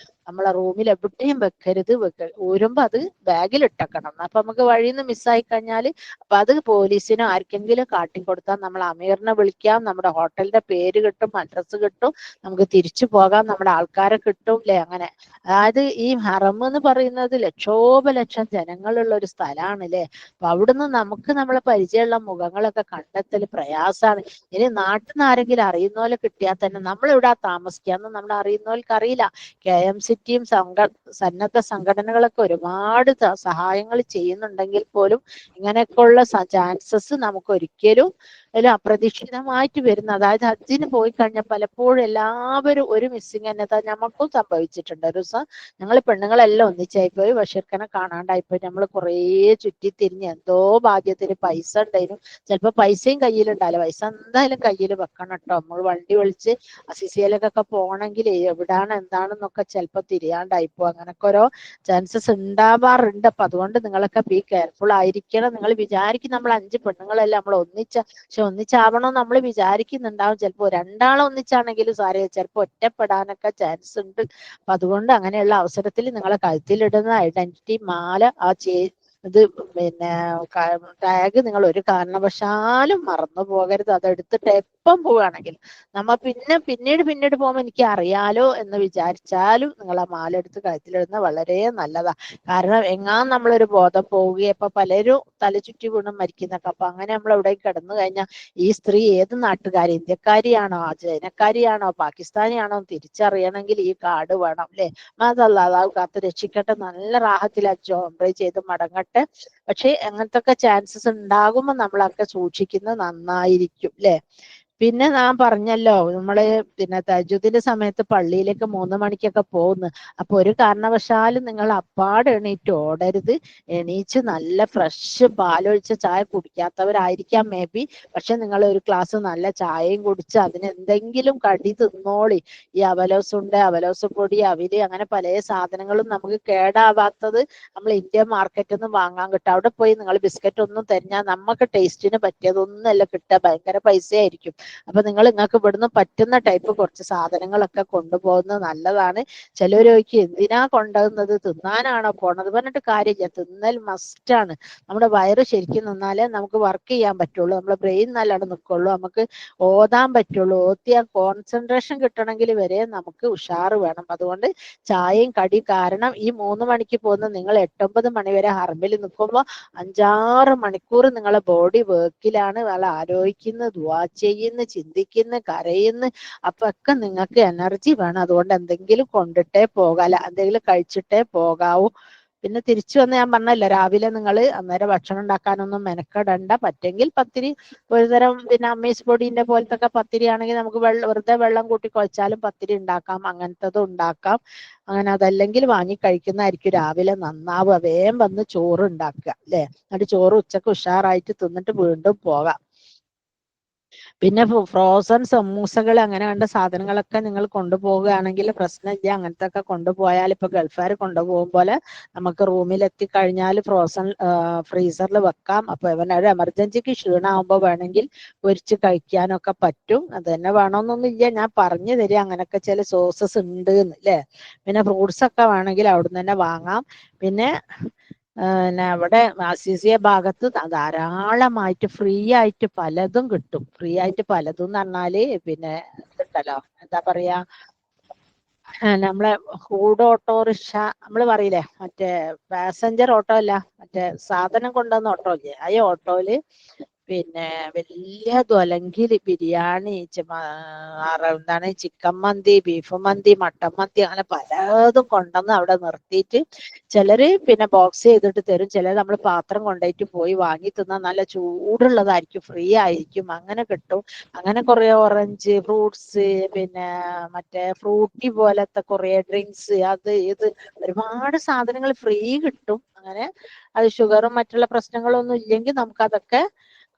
നമ്മളെ റൂമിൽ എവിടെയും വെക്കരുത്. ഊരുമ്പോ അത് ബാഗിൽ ഇട്ടക്കണം. അപ്പൊ നമുക്ക് വഴിയിൽ നിന്ന് മിസ്സായി കഴിഞ്ഞാൽ അപ്പൊ അത് പോലീസിനോ ആർക്കെങ്കിലും കാട്ടിക്കൊടുത്താൽ നമ്മൾ അമീറിനെ വിളിക്കാം, നമ്മുടെ ഹോട്ടലിന്റെ പേര് കിട്ടും, അഡ്രസ്സ് കിട്ടും, നമുക്ക് തിരിച്ചു പോകാം, നമ്മുടെ ആൾക്കാരെ കിട്ടും അല്ലെ. അങ്ങനെ അതായത് ഈ ഹറം എന്ന് പറയുന്നത് ലക്ഷോപലക്ഷം ജനങ്ങളുള്ള ഒരു സ്ഥലമാണ് അല്ലെ. അപ്പൊ അവിടുന്ന് നമുക്ക് നമ്മളെ പരിചയമുള്ള മുഖങ്ങളൊക്കെ കണ്ടെത്തൽ പ്രയാസമാണ്. ഇനി നാട്ടിൽ നിന്ന് ആരെങ്കിലും അറിയുന്നോലെ കിട്ടിയാൽ തന്നെ നമ്മൾ ഇവിടെ താമസിക്കാന്ന് നമ്മൾ അറിയുന്നവർക്ക് അറിയില്ല. KMCTയും സന്നദ്ധ സംഘടനകളൊക്കെ ഒരുപാട് സഹായങ്ങൾ ചെയ്യുന്നുണ്ടെങ്കിൽ പോലും ഇങ്ങനെയൊക്കെയുള്ള ചാൻസസ് നമുക്ക് ഒരിക്കലും അപ്രതീക്ഷിതമായിട്ട് വരുന്ന, അതായത് ഹജ്ജിന് പോയി കഴിഞ്ഞാൽ പലപ്പോഴും എല്ലാവരും ഒരു മിസ്സിങ് തന്നെ നമുക്കും സംഭവിച്ചിട്ടുണ്ട്. ഒരു ദിവസം ഞങ്ങൾ പെണ്ണുങ്ങളെല്ലാം ഒന്നിച്ചായി പോയി, ബഷീർഖാനെ കാണാണ്ടായിപ്പോയി. നമ്മൾ കുറേ ചുറ്റിത്തിരിഞ്ഞ് എന്തോ ഭാഗ്യത്തിന് പൈസ ഉണ്ടായിരുന്നു. ചിലപ്പോൾ പൈസയും കയ്യിലുണ്ടാവില്ല, പൈസ എന്തായാലും കയ്യിൽ വെക്കണം കേട്ടോ. നമ്മൾ വണ്ടി വിളിച്ച് അസിസിയിലേക്കൊക്കെ പോകണമെങ്കിൽ എവിടാണ് എന്താണെന്നൊക്കെ ചിലപ്പോൾ തിരിയാണ്ടായിപ്പോ. അങ്ങനൊക്കെ ഓരോ ചാൻസസ് ഉണ്ടാവാറുണ്ട്. അപ്പൊ അതുകൊണ്ട് നിങ്ങളൊക്കെ ബി കെയർഫുൾ ആയിരിക്കണം. നിങ്ങൾ വിചാരിക്കും നമ്മൾ 5 പെണ്ണുങ്ങളെല്ലാം നമ്മൾ പക്ഷെ ഒന്നിച്ചാവണം നമ്മൾ വിചാരിക്കുന്നുണ്ടാവും. ചിലപ്പോൾ രണ്ടാളും ഒന്നിച്ചാണെങ്കിലും സാരേ, ചിലപ്പോൾ ഒറ്റപ്പെടാനൊക്കെ ചാൻസ് ഉണ്ട്. അപ്പൊ അതുകൊണ്ട് അങ്ങനെയുള്ള അവസരത്തിൽ നിങ്ങളെ കഴുത്തിലിടുന്ന ഐഡന്റിറ്റി മാല, ഇത് പിന്നെ ടാഗ് നിങ്ങൾ ഒരു കാരണവശാലും മറന്നു പോകരുത്. അതെടുത്തിട്ട് എപ്പം പോവുകയാണെങ്കിൽ പിന്നീട് പോകുമ്പോൾ എനിക്ക് അറിയാലോ എന്ന് വിചാരിച്ചാലും നിങ്ങൾ ആ മാല എടുത്ത് കഴുത്തിലിടുന്ന വളരെ നല്ലതാ. കാരണം നമ്മളൊരു ബോധം പോവുകയും ഇപ്പൊ പലരും തലചുറ്റി വീണും മരിക്കുന്നൊക്കെ. അപ്പൊ അങ്ങനെ നമ്മൾ എവിടെ കിടന്നു കഴിഞ്ഞാൽ ഈ സ്ത്രീ ഏത് നാട്ടുകാരി, ഇന്ത്യക്കാരിയാണോ ചൈനക്കാരിയാണോ പാകിസ്ഥാനിയാണോ തിരിച്ചറിയണമെങ്കിൽ ഈ കാർഡ് വേണം അല്ലെ. അതല്ലാതെ കാത്ത് രക്ഷിക്കട്ടെ. നല്ല റാഹത്തിൽ ജോംബ്രേ ചെയ്ത് മടങ്ങട്ടെ. പക്ഷെ അങ്ങനത്തെ ചാൻസസ് ഉണ്ടാകുമ്പോൾ നമ്മളൊക്കെ സൂക്ഷിക്കുന്നത് നന്നായിരിക്കും അല്ലെ. പിന്നെ ഞാൻ പറഞ്ഞല്ലോ, നമ്മള് പിന്നെ തഹജ്ജുദിന്റെ സമയത്ത് പള്ളിയിലേക്ക് 3 മണിക്കൊക്കെ പോകുന്നു. അപ്പൊ ഒരു കാരണവശാലും നിങ്ങൾ അപ്പാട് എണീറ്റ് ഓടരുത്. എണീച്ച് നല്ല ഫ്രഷ് പാലൊഴിച്ച ചായ കുടിക്കാത്തവരായിരിക്കാം മേ ബി. പക്ഷെ നിങ്ങൾ ഒരു ഗ്ലാസ് നല്ല ചായയും കുടിച്ച് അതിന് എന്തെങ്കിലും കടി തിന്നോളി. ഈ അവലോസുണ്ട്, അവലോസ് പൊടി, അവില്, അങ്ങനെ പല സാധനങ്ങളും നമുക്ക് കേടാവാത്തത് നമ്മൾ ഇന്ത്യൻ മാർക്കറ്റിൽ നിന്ന് വാങ്ങാൻ കിട്ടും. അവിടെ പോയി നിങ്ങൾ ബിസ്ക്കറ്റ് ഒന്നും തരിഞ്ഞാൽ നമുക്ക് ടേസ്റ്റിന് പറ്റിയതൊന്നുമല്ല കിട്ടുക, ഭയങ്കര പൈസയായിരിക്കും. അപ്പൊ നിങ്ങൾക്ക് ഇവിടുന്ന് പറ്റുന്ന ടൈപ്പ് കുറച്ച് സാധനങ്ങളൊക്കെ കൊണ്ടുപോകുന്നത് നല്ലതാണ്. ചിലർ ചോദിക്കും എന്തിനാ കൊണ്ടുപോകുന്നത്, തിന്നാനാണോ പോണത്? പറഞ്ഞിട്ട് കാര്യമില്ല, തിന്നൽ മസ്റ്റാണ്. നമ്മുടെ വയറ് ശരിക്കും നിന്നാലേ നമുക്ക് വർക്ക് ചെയ്യാൻ പറ്റുള്ളൂ, നമ്മുടെ ബ്രെയിൻ നല്ലോണം നിൽക്കുള്ളൂ, നമുക്ക് ഓതാൻ പറ്റുള്ളൂ. ഓത്തിയാൽ കോൺസെൻട്രേഷൻ കിട്ടണമെങ്കിൽ വരെ നമുക്ക് ഉഷാറ് വേണം. അതുകൊണ്ട് ചായയും കടി, കാരണം ഈ 3 മണിക്ക് പോകുന്ന നിങ്ങൾ 8-9 മണി വരെ ഹറമിൽ നിൽക്കുമ്പോൾ 5-6 മണിക്കൂർ നിങ്ങളെ ബോഡി വർക്കിലാണ്. നല്ല ആലോചിക്കുന്നു, ദുആ ചെയ്യുന്നു, ചിന്തിക്കുന്നു, കരയുന്നു. അപ്പൊ ഒക്കെ നിങ്ങൾക്ക് എനർജി വേണം. അതുകൊണ്ട് എന്തെങ്കിലും കൊണ്ടിട്ടേ പോകാല, എന്തെങ്കിലും കഴിച്ചിട്ടേ പോകാവൂ. പിന്നെ തിരിച്ചു വന്ന് ഞാൻ പറഞ്ഞല്ലോ, രാവിലെ നിങ്ങൾ അന്നേരം ഭക്ഷണം ഉണ്ടാക്കാനൊന്നും മെനക്കെടണ്ട. പറ്റെങ്കിൽ പത്തിരി, ഒരു തരം പിന്നെ അമ്മീസ് പൊടിന്റെ പോലത്തെ പത്തിരി ആണെങ്കിൽ നമുക്ക് വെറുതെ വെള്ളം കൂട്ടി കുഴച്ചാലും പത്തിരി ഉണ്ടാക്കാം, അങ്ങനത്തതും ഉണ്ടാക്കാം. അങ്ങനെ അതല്ലെങ്കിൽ വാങ്ങി കഴിക്കുന്നതായിരിക്കും രാവിലെ നന്നാവുക. വേഗം വന്ന് ചോറ് ഉണ്ടാക്കുക അല്ലെ. എന്നിട്ട് ചോറ് ഉച്ചക്ക് ഉഷാറായിട്ട് തിന്നിട്ട് വീണ്ടും പോകാം. പിന്നെ ഫ്രോസൺ സമൂസകൾ അങ്ങനെ വേണ്ട സാധനങ്ങളൊക്കെ നിങ്ങൾ കൊണ്ടുപോകുകയാണെങ്കിൽ പ്രശ്നമില്ല. അങ്ങനത്തെ ഒക്കെ കൊണ്ടുപോയാൽ ഇപ്പൊ ഗൾഫുകാർ കൊണ്ടുപോകും പോലെ നമുക്ക് റൂമിൽ എത്തിക്കഴിഞ്ഞാൽ ഫ്രോസൺ ഫ്രീസറിൽ വെക്കാം. അപ്പൊ ഒരു എമർജൻസിക്ക് ക്ഷീണമാകുമ്പോൾ വേണമെങ്കിൽ പൊരിച്ച് കഴിക്കാനൊക്കെ പറ്റും. അത് തന്നെ വേണമെന്നൊന്നുമില്ല, ഞാൻ പറഞ്ഞു തരിക അങ്ങനെയൊക്കെ ചില സോസസ് ഉണ്ട് അല്ലേ. പിന്നെ ഫ്രൂട്ട്സ് ഒക്കെ വേണമെങ്കിൽ അവിടുന്ന് തന്നെ വാങ്ങാം. പിന്നെ അവിടെ അസീസിയ ഭാഗത്ത് ധാരാളമായിട്ട് ഫ്രീ ആയിട്ട് പലതും കിട്ടും. ഫ്രീ ആയിട്ട് പലതും എന്ന് പറഞ്ഞാല് പിന്നെ ഇതുണ്ടല്ലോ, എന്താ പറയാ, നമ്മളെ ഫുഡ് ഓട്ടോറിക്ഷ നമ്മള് പറയില്ലേ, മറ്റേ പാസഞ്ചർ ഓട്ടോ അല്ല, മറ്റേ സാധനം കൊണ്ടുവന്ന ഓട്ടോ ഇല്ലേ, ആ ഓട്ടോയില് പിന്നെ വലിയ തൊലങ്കിൽ ബിരിയാണി, എന്താണ് ചിക്കൻ മന്തി, ബീഫ് മന്തി, മട്ടൻ മന്തി, അങ്ങനെ പലതും കൊണ്ടുവന്ന് അവിടെ നിർത്തിയിട്ട് ചിലര് പിന്നെ ബോക്സ് ചെയ്തിട്ട് തരും, ചിലർ നമ്മൾ പാത്രം കൊണ്ടുപോയിട്ട് പോയി വാങ്ങി തിന്നാൽ നല്ല ചൂടുള്ളതായിരിക്കും, ഫ്രീ ആയിരിക്കും, അങ്ങനെ കിട്ടും. അങ്ങനെ കുറെ ഓറഞ്ച് ഫ്രൂട്ട്സ്, പിന്നെ മറ്റേ ഫ്രൂട്ടി പോലത്തെ കുറെ ഡ്രിങ്ക്സ്, അത് ഇത് ഒരുപാട് സാധനങ്ങൾ ഫ്രീ കിട്ടും. അങ്ങനെ അത് ഷുഗറും മറ്റുള്ള പ്രശ്നങ്ങളൊന്നും ഇല്ലെങ്കിൽ നമുക്ക് അതൊക്കെ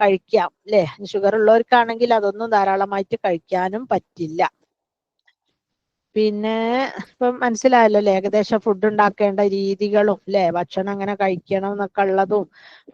കഴിക്കാം അല്ലെ. ഷുഗർ ഉള്ളവർക്കാണെങ്കിൽ അതൊന്നും ധാരാളമായിട്ട് കഴിക്കാനും പറ്റില്ല. പിന്നെ ഇപ്പം മനസ്സിലായല്ലോ അല്ലെ ഏകദേശം ഫുഡ് ഉണ്ടാക്കേണ്ട രീതികളും അല്ലെ, ഭക്ഷണം എങ്ങനെ കഴിക്കണം എന്നൊക്കെ ഉള്ളതും,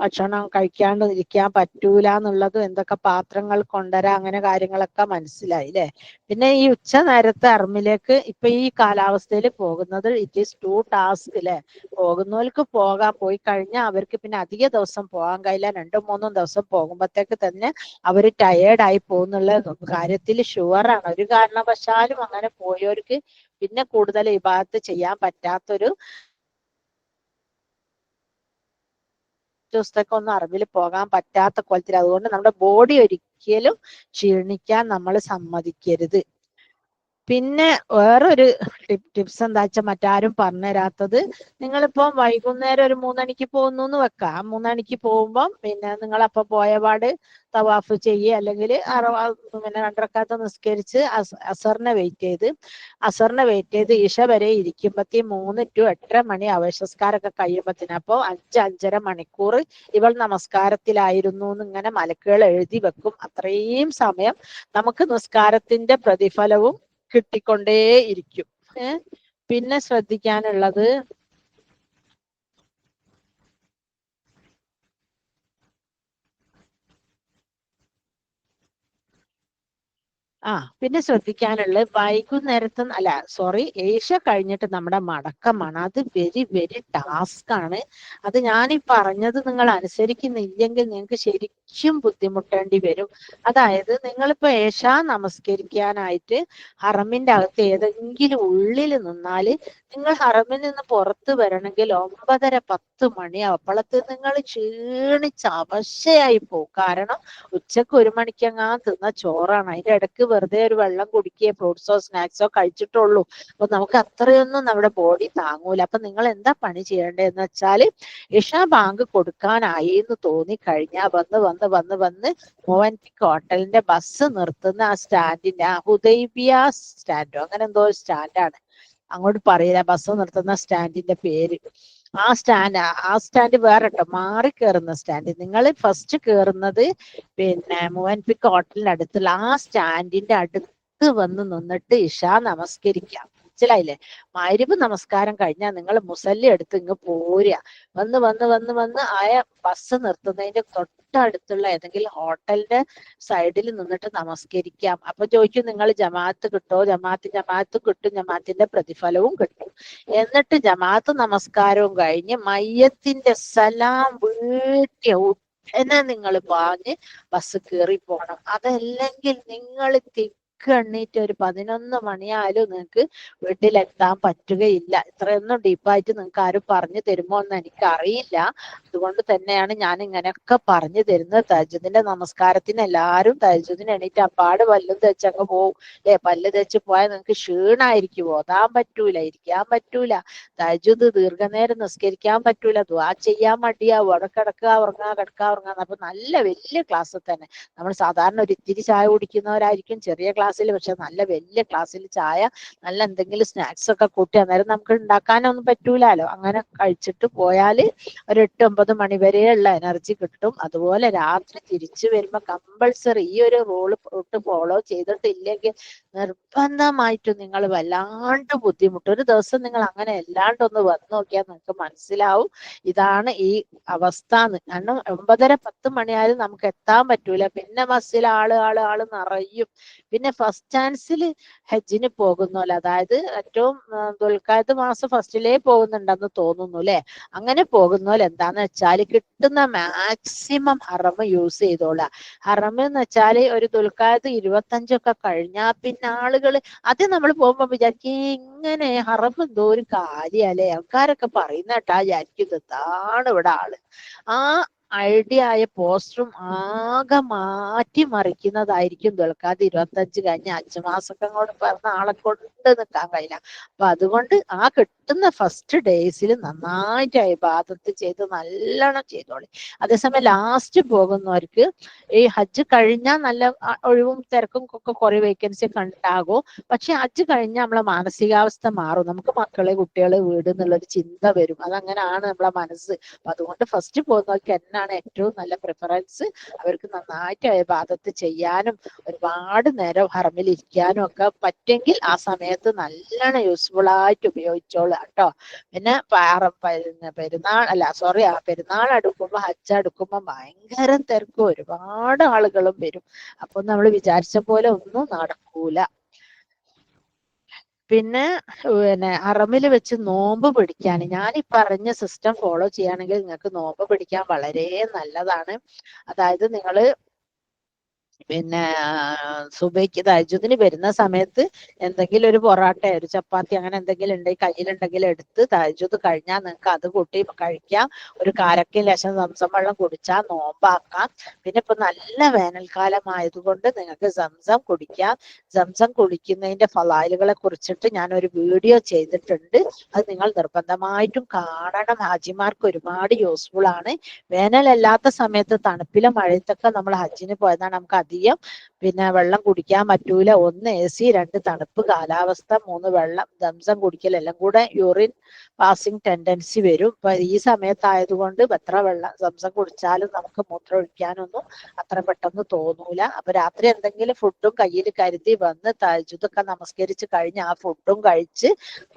ഭക്ഷണം കഴിക്കാണ്ട് ഇരിക്കാൻ പറ്റൂല എന്നുള്ളതും, എന്തൊക്കെ പാത്രങ്ങൾ കൊണ്ടുവരാം, അങ്ങനെ കാര്യങ്ങളൊക്കെ മനസ്സിലായി അല്ലെ. പിന്നെ ഈ ഉച്ച നേരത്തെ അറമിലേക്ക് ഇപ്പൊ ഈ കാലാവസ്ഥയിൽ പോകുന്നത് ഇറ്റ് ഈസ് ടു ടാസ്ക് അല്ലെ. പോകുന്നവർക്ക് പോകാം, പോയി കഴിഞ്ഞാൽ അവർക്ക് പിന്നെ അധിക ദിവസം പോകാൻ കഴിയില്ല. 2-3 ദിവസം പോകുമ്പോഴത്തേക്ക് തന്നെ അവര് ടയേർഡ് ആയി പോകുന്നുള്ള കാര്യത്തിൽ ഷുവറാണ്. ഒരു കാരണവശാലും അങ്ങനെ പോയവർക്ക് പിന്നെ കൂടുതൽ ഇബാദത്ത് ചെയ്യാൻ പറ്റാത്തൊരു ദിവസത്തേക്കൊന്നും അറബിൽ പോകാൻ പറ്റാത്ത കോലത്തിൽ. അതുകൊണ്ട് നമ്മുടെ ബോഡി ഒരിക്കലും ക്ഷീണിക്കാൻ നമ്മൾ സമ്മതിക്കരുത്. പിന്നെ വേറൊരു ടിപ്സ് എന്താ വെച്ചാൽ മറ്റാരും പറഞ്ഞു തരാത്തത്, നിങ്ങളിപ്പോ വൈകുന്നേരം ഒരു 3 മണിക്ക് പോകുന്നു എന്ന് വെക്കാം. 3 മണിക്ക് പോകുമ്പോൾ പിന്നെ നിങ്ങൾ അപ്പൊ പോയപാട് തവാഫ് ചെയ്യുക, അല്ലെങ്കിൽ പിന്നെ 2 റക്അത്ത് നിസ്കരിച്ച് അസറിനെ വെയിറ്റ് ചെയ്ത് ഇഷ വരെ ഇരിക്കുമ്പത്തി 3 to 8:30 മണി അവശസ്കാരമൊക്കെ കഴിയുമ്പത്തിന്, അപ്പൊ 5-5.5 മണിക്കൂർ ഇവൾ നമസ്കാരത്തിലായിരുന്നു എന്ന് ഇങ്ങനെ മലക്കുകൾ എഴുതി വെക്കും. അത്രയും സമയം നമുക്ക് നിസ്കാരത്തിന്റെ പ്രതിഫലവും കിട്ടിക്കൊണ്ടേ ഇരിക്കും. പിന്നെ ശ്രദ്ധിക്കാനുള്ളത്, പിന്നെ ശ്രദ്ധിക്കാനുള്ളത് വൈകുന്നേരത്തെ ഏഷ്യ കഴിഞ്ഞിട്ട് നമ്മുടെ മടക്കമാണ്. അത് വെരി വെരി ടാസ്ക് ആണ്. അത് ഞാൻ ഈ പറഞ്ഞത് നിങ്ങൾ അനുസരിക്കുന്നില്ലെങ്കിൽ നിങ്ങൾക്ക് ശരിക്കും ബുദ്ധിമുട്ടേണ്ടി വരും. അതായത് നിങ്ങളിപ്പോ ഏഷ നമസ്കരിക്കാനായിട്ട് ഹറമിന്റെ അകത്ത് ഏതെങ്കിലും ഉള്ളിൽ നിന്നാല്, നിങ്ങൾ ഹറമിൽ നിന്ന് പുറത്ത് വരണമെങ്കിൽ 9:30-10 മണിയാവും. അപ്പോഴത്തെ നിങ്ങൾ ക്ഷീണിച്ച് അവശയായി പോകും. കാരണം ഉച്ചക്ക് 1 മണിക്കെങ്ങാൻ തിന്ന ചോറാണ്. അതിന്റെ ഇടയ്ക്ക് വെറുതെ ഒരു വെള്ളം കുടിക്കുകയോ ഫ്രൂട്ട്സോ സ്നാക്സോ കഴിച്ചിട്ടുള്ളൂ. അപ്പൊ നമുക്ക് അത്രയൊന്നും നമ്മുടെ ബോഡി താങ്ങൂല. അപ്പൊ നിങ്ങൾ എന്താ പണി ചെയ്യേണ്ടതെന്ന് വെച്ചാൽ, ഇഷാ ബാങ്ക് കൊടുക്കാനായി എന്ന് തോന്നി കഴിഞ്ഞാൽ വന്ന് മോവൻപിക് ഹോട്ടലിന്റെ ബസ് നിർത്തുന്ന ആ സ്റ്റാൻഡിന്റെ, ഹുദൈബിയ സ്റ്റാൻഡോ അങ്ങനെ എന്തോ സ്റ്റാൻഡാണ്, അങ്ങോട്ട് പറയില്ല ബസ് നിർത്തുന്ന സ്റ്റാൻഡിന്റെ പേര്. ആ സ്റ്റാൻഡ് വേറെ കേട്ടോ, മാറി കയറുന്ന സ്റ്റാൻഡ്. നിങ്ങൾ ഫസ്റ്റ് കയറുന്നത് പിന്നെ മോവൻപിക് ഹോട്ടലിന്റെ അടുത്തുള്ള ആ സ്റ്റാൻഡിന്റെ അടുത്ത് വന്ന് നിന്നിട്ട് ഇഷ നമസ്കരിക്കാം. മനസ്സിലായില്ലേ? മഗ്‌രിബ് നമസ്കാരം കഴിഞ്ഞാൽ നിങ്ങൾ മുസല്ലി എടുത്ത് ഇങ്ങ് പോരുക. വന്ന് ആയ ബസ് നിർത്തുന്നതിന്റെ തൊട്ടടുത്തുള്ള ഏതെങ്കിലും ഹോട്ടലിന്റെ സൈഡിൽ നിന്നിട്ട് നമസ്കരിക്കാം. അപ്പൊ ചോദിക്കും നിങ്ങൾ ജമാഅത്ത് കിട്ടോ? ജമാഅത്ത് കിട്ടും, ജമാഅത്തിന്റെ പ്രതിഫലവും കിട്ടും. എന്നിട്ട് ജമാഅത്ത് നമസ്കാരവും കഴിഞ്ഞ് മയ്യത്തിന്റെ സലാം വീട്ടിയ ഉടനെ നിങ്ങൾ പാഞ്ഞ് ബസ് കയറി പോണം. അതല്ലെങ്കിൽ നിങ്ങൾ എണ്ണീറ്റ് ഒരു 11 മണിയായാലും നിങ്ങൾക്ക് വീട്ടിലെത്താൻ പറ്റുകയില്ല. ഇത്രയൊന്നും ഡീപ്പായിട്ട് നിങ്ങൾക്ക് ആരും പറഞ്ഞു തരുമോ എന്ന് എനിക്ക് അറിയില്ല. അതുകൊണ്ട് തന്നെയാണ് ഞാൻ ഇങ്ങനെയൊക്കെ പറഞ്ഞു തരുന്നത്. തഹജ്ജുദിന്റെ നമസ്കാരത്തിന് എല്ലാവരും തഹജ്ജുദിന് എണീറ്റ് അപ്പാട് പല്ലും തേച്ചങ്ങ് പോവും അല്ലെ. പല്ല് തേച്ച് പോയാൽ നിങ്ങൾക്ക് ക്ഷീണായിരിക്കും, ഓതാൻ പറ്റൂല, ഇരിക്കാൻ പറ്റൂല, തഹജ്ജുദ് ദീർഘനേരം നിസ്കരിക്കാൻ പറ്റൂല, ദുആ ചെയ്യാൻ മടിയാവും, അവിടെ കിടക്കുക ഉറങ്ങുക. അപ്പൊ നല്ല വലിയ ക്ലാസ് തന്നെ. നമ്മൾ സാധാരണ ഒരു ഇത്തിരി ചായ കുടിക്കുന്നവരായിരിക്കും ചെറിയ ക്ലാസ്സിൽ, പക്ഷെ നല്ല വലിയ ക്ലാസ്സിൽ ചായ, നല്ല എന്തെങ്കിലും സ്നാക്സ് ഒക്കെ കൂട്ടി, അന്നേരം നമുക്ക് ഉണ്ടാക്കാനൊന്നും പറ്റൂലല്ലോ. അങ്ങനെ കഴിച്ചിട്ട് പോയാൽ ഒരു 8-9 മണി വരെയുള്ള എനർജി കിട്ടും. അതുപോലെ രാത്രി തിരിച്ചു വരുമ്പോ കമ്പൾസറി ഈ ഒരു റൂട്ട് ഫോളോ ചെയ്തിട്ടില്ലെങ്കിൽ നിർബന്ധമായിട്ടും നിങ്ങൾ വല്ലാണ്ട് ബുദ്ധിമുട്ടും. ഒരു ദിവസം നിങ്ങൾ അങ്ങനെ എല്ലാണ്ടൊന്ന് വന്നു നോക്കിയാൽ നിങ്ങൾക്ക് മനസ്സിലാവും ഇതാണ് ഈ അവസ്ഥ. കാരണം 9:30-10 മണിയായാലും നമുക്ക് എത്താൻ പറ്റൂല. പിന്നെ ബസ്സിൽ ആള് നിറയും. പിന്നെ ഫസ്റ്റ് ചാൻസിൽ ഹജ്ജിന് പോകുന്നോലെ, അതായത് ഏറ്റവും ദുൽഖഅദ് മാസം ഫസ്റ്റിലേ പോകുന്നുണ്ടെന്ന് തോന്നുന്നു അല്ലെ. അങ്ങനെ പോകുന്നോലെ എന്താന്ന് വെച്ചാൽ കിട്ടുന്ന മാക്സിമം ഹറം യൂസ് ചെയ്തോളാം. ഹറം എന്ന് വെച്ചാല് ഒരു ദുൽഖഅദ് 25 കഴിഞ്ഞാൽ പിന്നെ ആളുകൾ ആദ്യം നമ്മൾ പോകുമ്പോ വിചാരിക്കും ഇങ്ങനെ ഹറം എന്തോ ഒരു കാര്യല്ലേ, ആൾക്കാരൊക്കെ പറയുന്ന കേട്ടാ വിചാരിക്കും ഇതാണ് ഇവിടെ ആള്. ആ ഐഡിയ ആയ പോസ്റ്ററും ആകെ മാറ്റി മറിക്കുന്നതായിരിക്കും ദുൽഖാദ് 25 കഴിഞ്ഞ 5 മാസമൊക്കെ കൂടെ പറഞ്ഞ ആളെ കൊണ്ട് നിൽക്കാൻ കഴിയില്ല. അപ്പൊ അതുകൊണ്ട് ആ കിട്ടുന്ന ഫസ്റ്റ് ഡേയ്സിൽ നന്നായിട്ട് ഇബാദത്ത് ചെയ്ത് നല്ലോണം ചെയ്തോളി. അതേസമയം ലാസ്റ്റ് പോകുന്നവർക്ക് ഈ ഹജ്ജ് കഴിഞ്ഞാൽ നല്ല ഒഴിവും തിരക്കും ഒക്കെ കുറെ വേക്കൻസി ഒക്കെ ഉണ്ടാകും. പക്ഷെ ഹജ്ജ് കഴിഞ്ഞാൽ നമ്മളെ മാനസികാവസ്ഥ മാറും. നമുക്ക് മക്കളെ കുട്ടികളെ വീട് എന്നുള്ളൊരു ചിന്ത വരും. അതങ്ങനെയാണ് നമ്മളെ മനസ്സ്. അപ്പൊ അതുകൊണ്ട് ഫസ്റ്റ് പോകുന്നവർക്ക് എന്നാണ് ഏറ്റവും നല്ല പ്രിഫറൻസ്. അവർക്ക് നന്നായിട്ട് ഇബാദത്ത് ചെയ്യാനും ഒരുപാട് നേരം ഹറമിൽ ഇരിക്കാനും ഒക്കെ പറ്റുമെങ്കിൽ ആ സമയത്ത് നല്ലോണം യൂസ്ഫുൾ ആയിട്ട് ഉപയോഗിച്ചോളൂ കേട്ടോ. പിന്നെ പെരുന്നാൾ അല്ല സോറി പെരുന്നാൾ അടുക്കുമ്പോ ഹജ്ജ് അടുക്കുമ്പോ ഭയങ്കര തിരക്കും, ഒരുപാട് ആളുകളും വരും. അപ്പൊ നമ്മൾ വിചാരിച്ച പോലെ ഒന്നും നടക്കൂല. പിന്നെ ഹറമിൽ വെച്ച് നോമ്പ് പിടിക്കാൻ ഞാൻ ഈ പറഞ്ഞ സിസ്റ്റം ഫോളോ ചെയ്യുകയാണെങ്കിൽ നിങ്ങൾക്ക് നോമ്പ് പിടിക്കാൻ വളരെ നല്ലതാണ്. അതായത് നിങ്ങള് പിന്നെ സുബൈക്ക് തഹജ്ജുദിന് വരുന്ന സമയത്ത് എന്തെങ്കിലും ഒരു പൊറാട്ട ഒരു ചപ്പാത്തി അങ്ങനെ എന്തെങ്കിലും ഉണ്ടെങ്കിൽ കയ്യിലുണ്ടെങ്കിൽ എടുത്ത് തഹജ്ജുദ് കഴിഞ്ഞാൽ നിങ്ങൾക്ക് അത് കൂട്ടി കഴിക്കാം. ഒരു കാരക്കയും ലേശം സംസം വെള്ളം കുടിച്ചാൽ നോമ്പാക്കാം. പിന്നെ ഇപ്പൊ നല്ല വേനൽക്കാലം ആയതുകൊണ്ട് നിങ്ങൾക്ക് സംസം കുടിക്കാം. സംസം കുടിക്കുന്നതിന്റെ ഫലായിലുകളെ കുറിച്ചിട്ട് ഞാൻ ഒരു വീഡിയോ ചെയ്തിട്ടുണ്ട്. അത് നിങ്ങൾ നിർബന്ധമായിട്ടും കാണണം. ഹാജിമാർക്ക് ഒരുപാട് യൂസ്ഫുൾ ആണ്. വേനലല്ലാത്ത സമയത്ത് തണുപ്പിലെ മഴയത്തൊക്കെ നമ്മൾ ഹജ്ജിന് പോയതാണ്. നമുക്ക് അധികം പിന്നെ വെള്ളം കുടിക്കാൻ പറ്റൂല. 1 AC, 2 തണുപ്പ് കാലാവസ്ഥ, 3 വെള്ളം സംസം കുടിക്കൽ എല്ലാം കൂടെ യൂറിൻ പാസിംഗ് ടെൻഡൻസി വരും. ഇപ്പൊ ഈ സമയത്തായതുകൊണ്ട് എത്ര വെള്ളം സംസം കുടിച്ചാലും നമുക്ക് മൂത്രം ഒഴിക്കാനൊന്നും അത്ര പെട്ടെന്ന് തോന്നൂല. അപ്പൊ രാത്രി എന്തെങ്കിലും ഫുഡും കയ്യിൽ കരുതി വന്ന് തഹജ്ജുദൊക്കെ നമസ്കരിച്ച് കഴിഞ്ഞ് ആ ഫുഡും കഴിച്ച്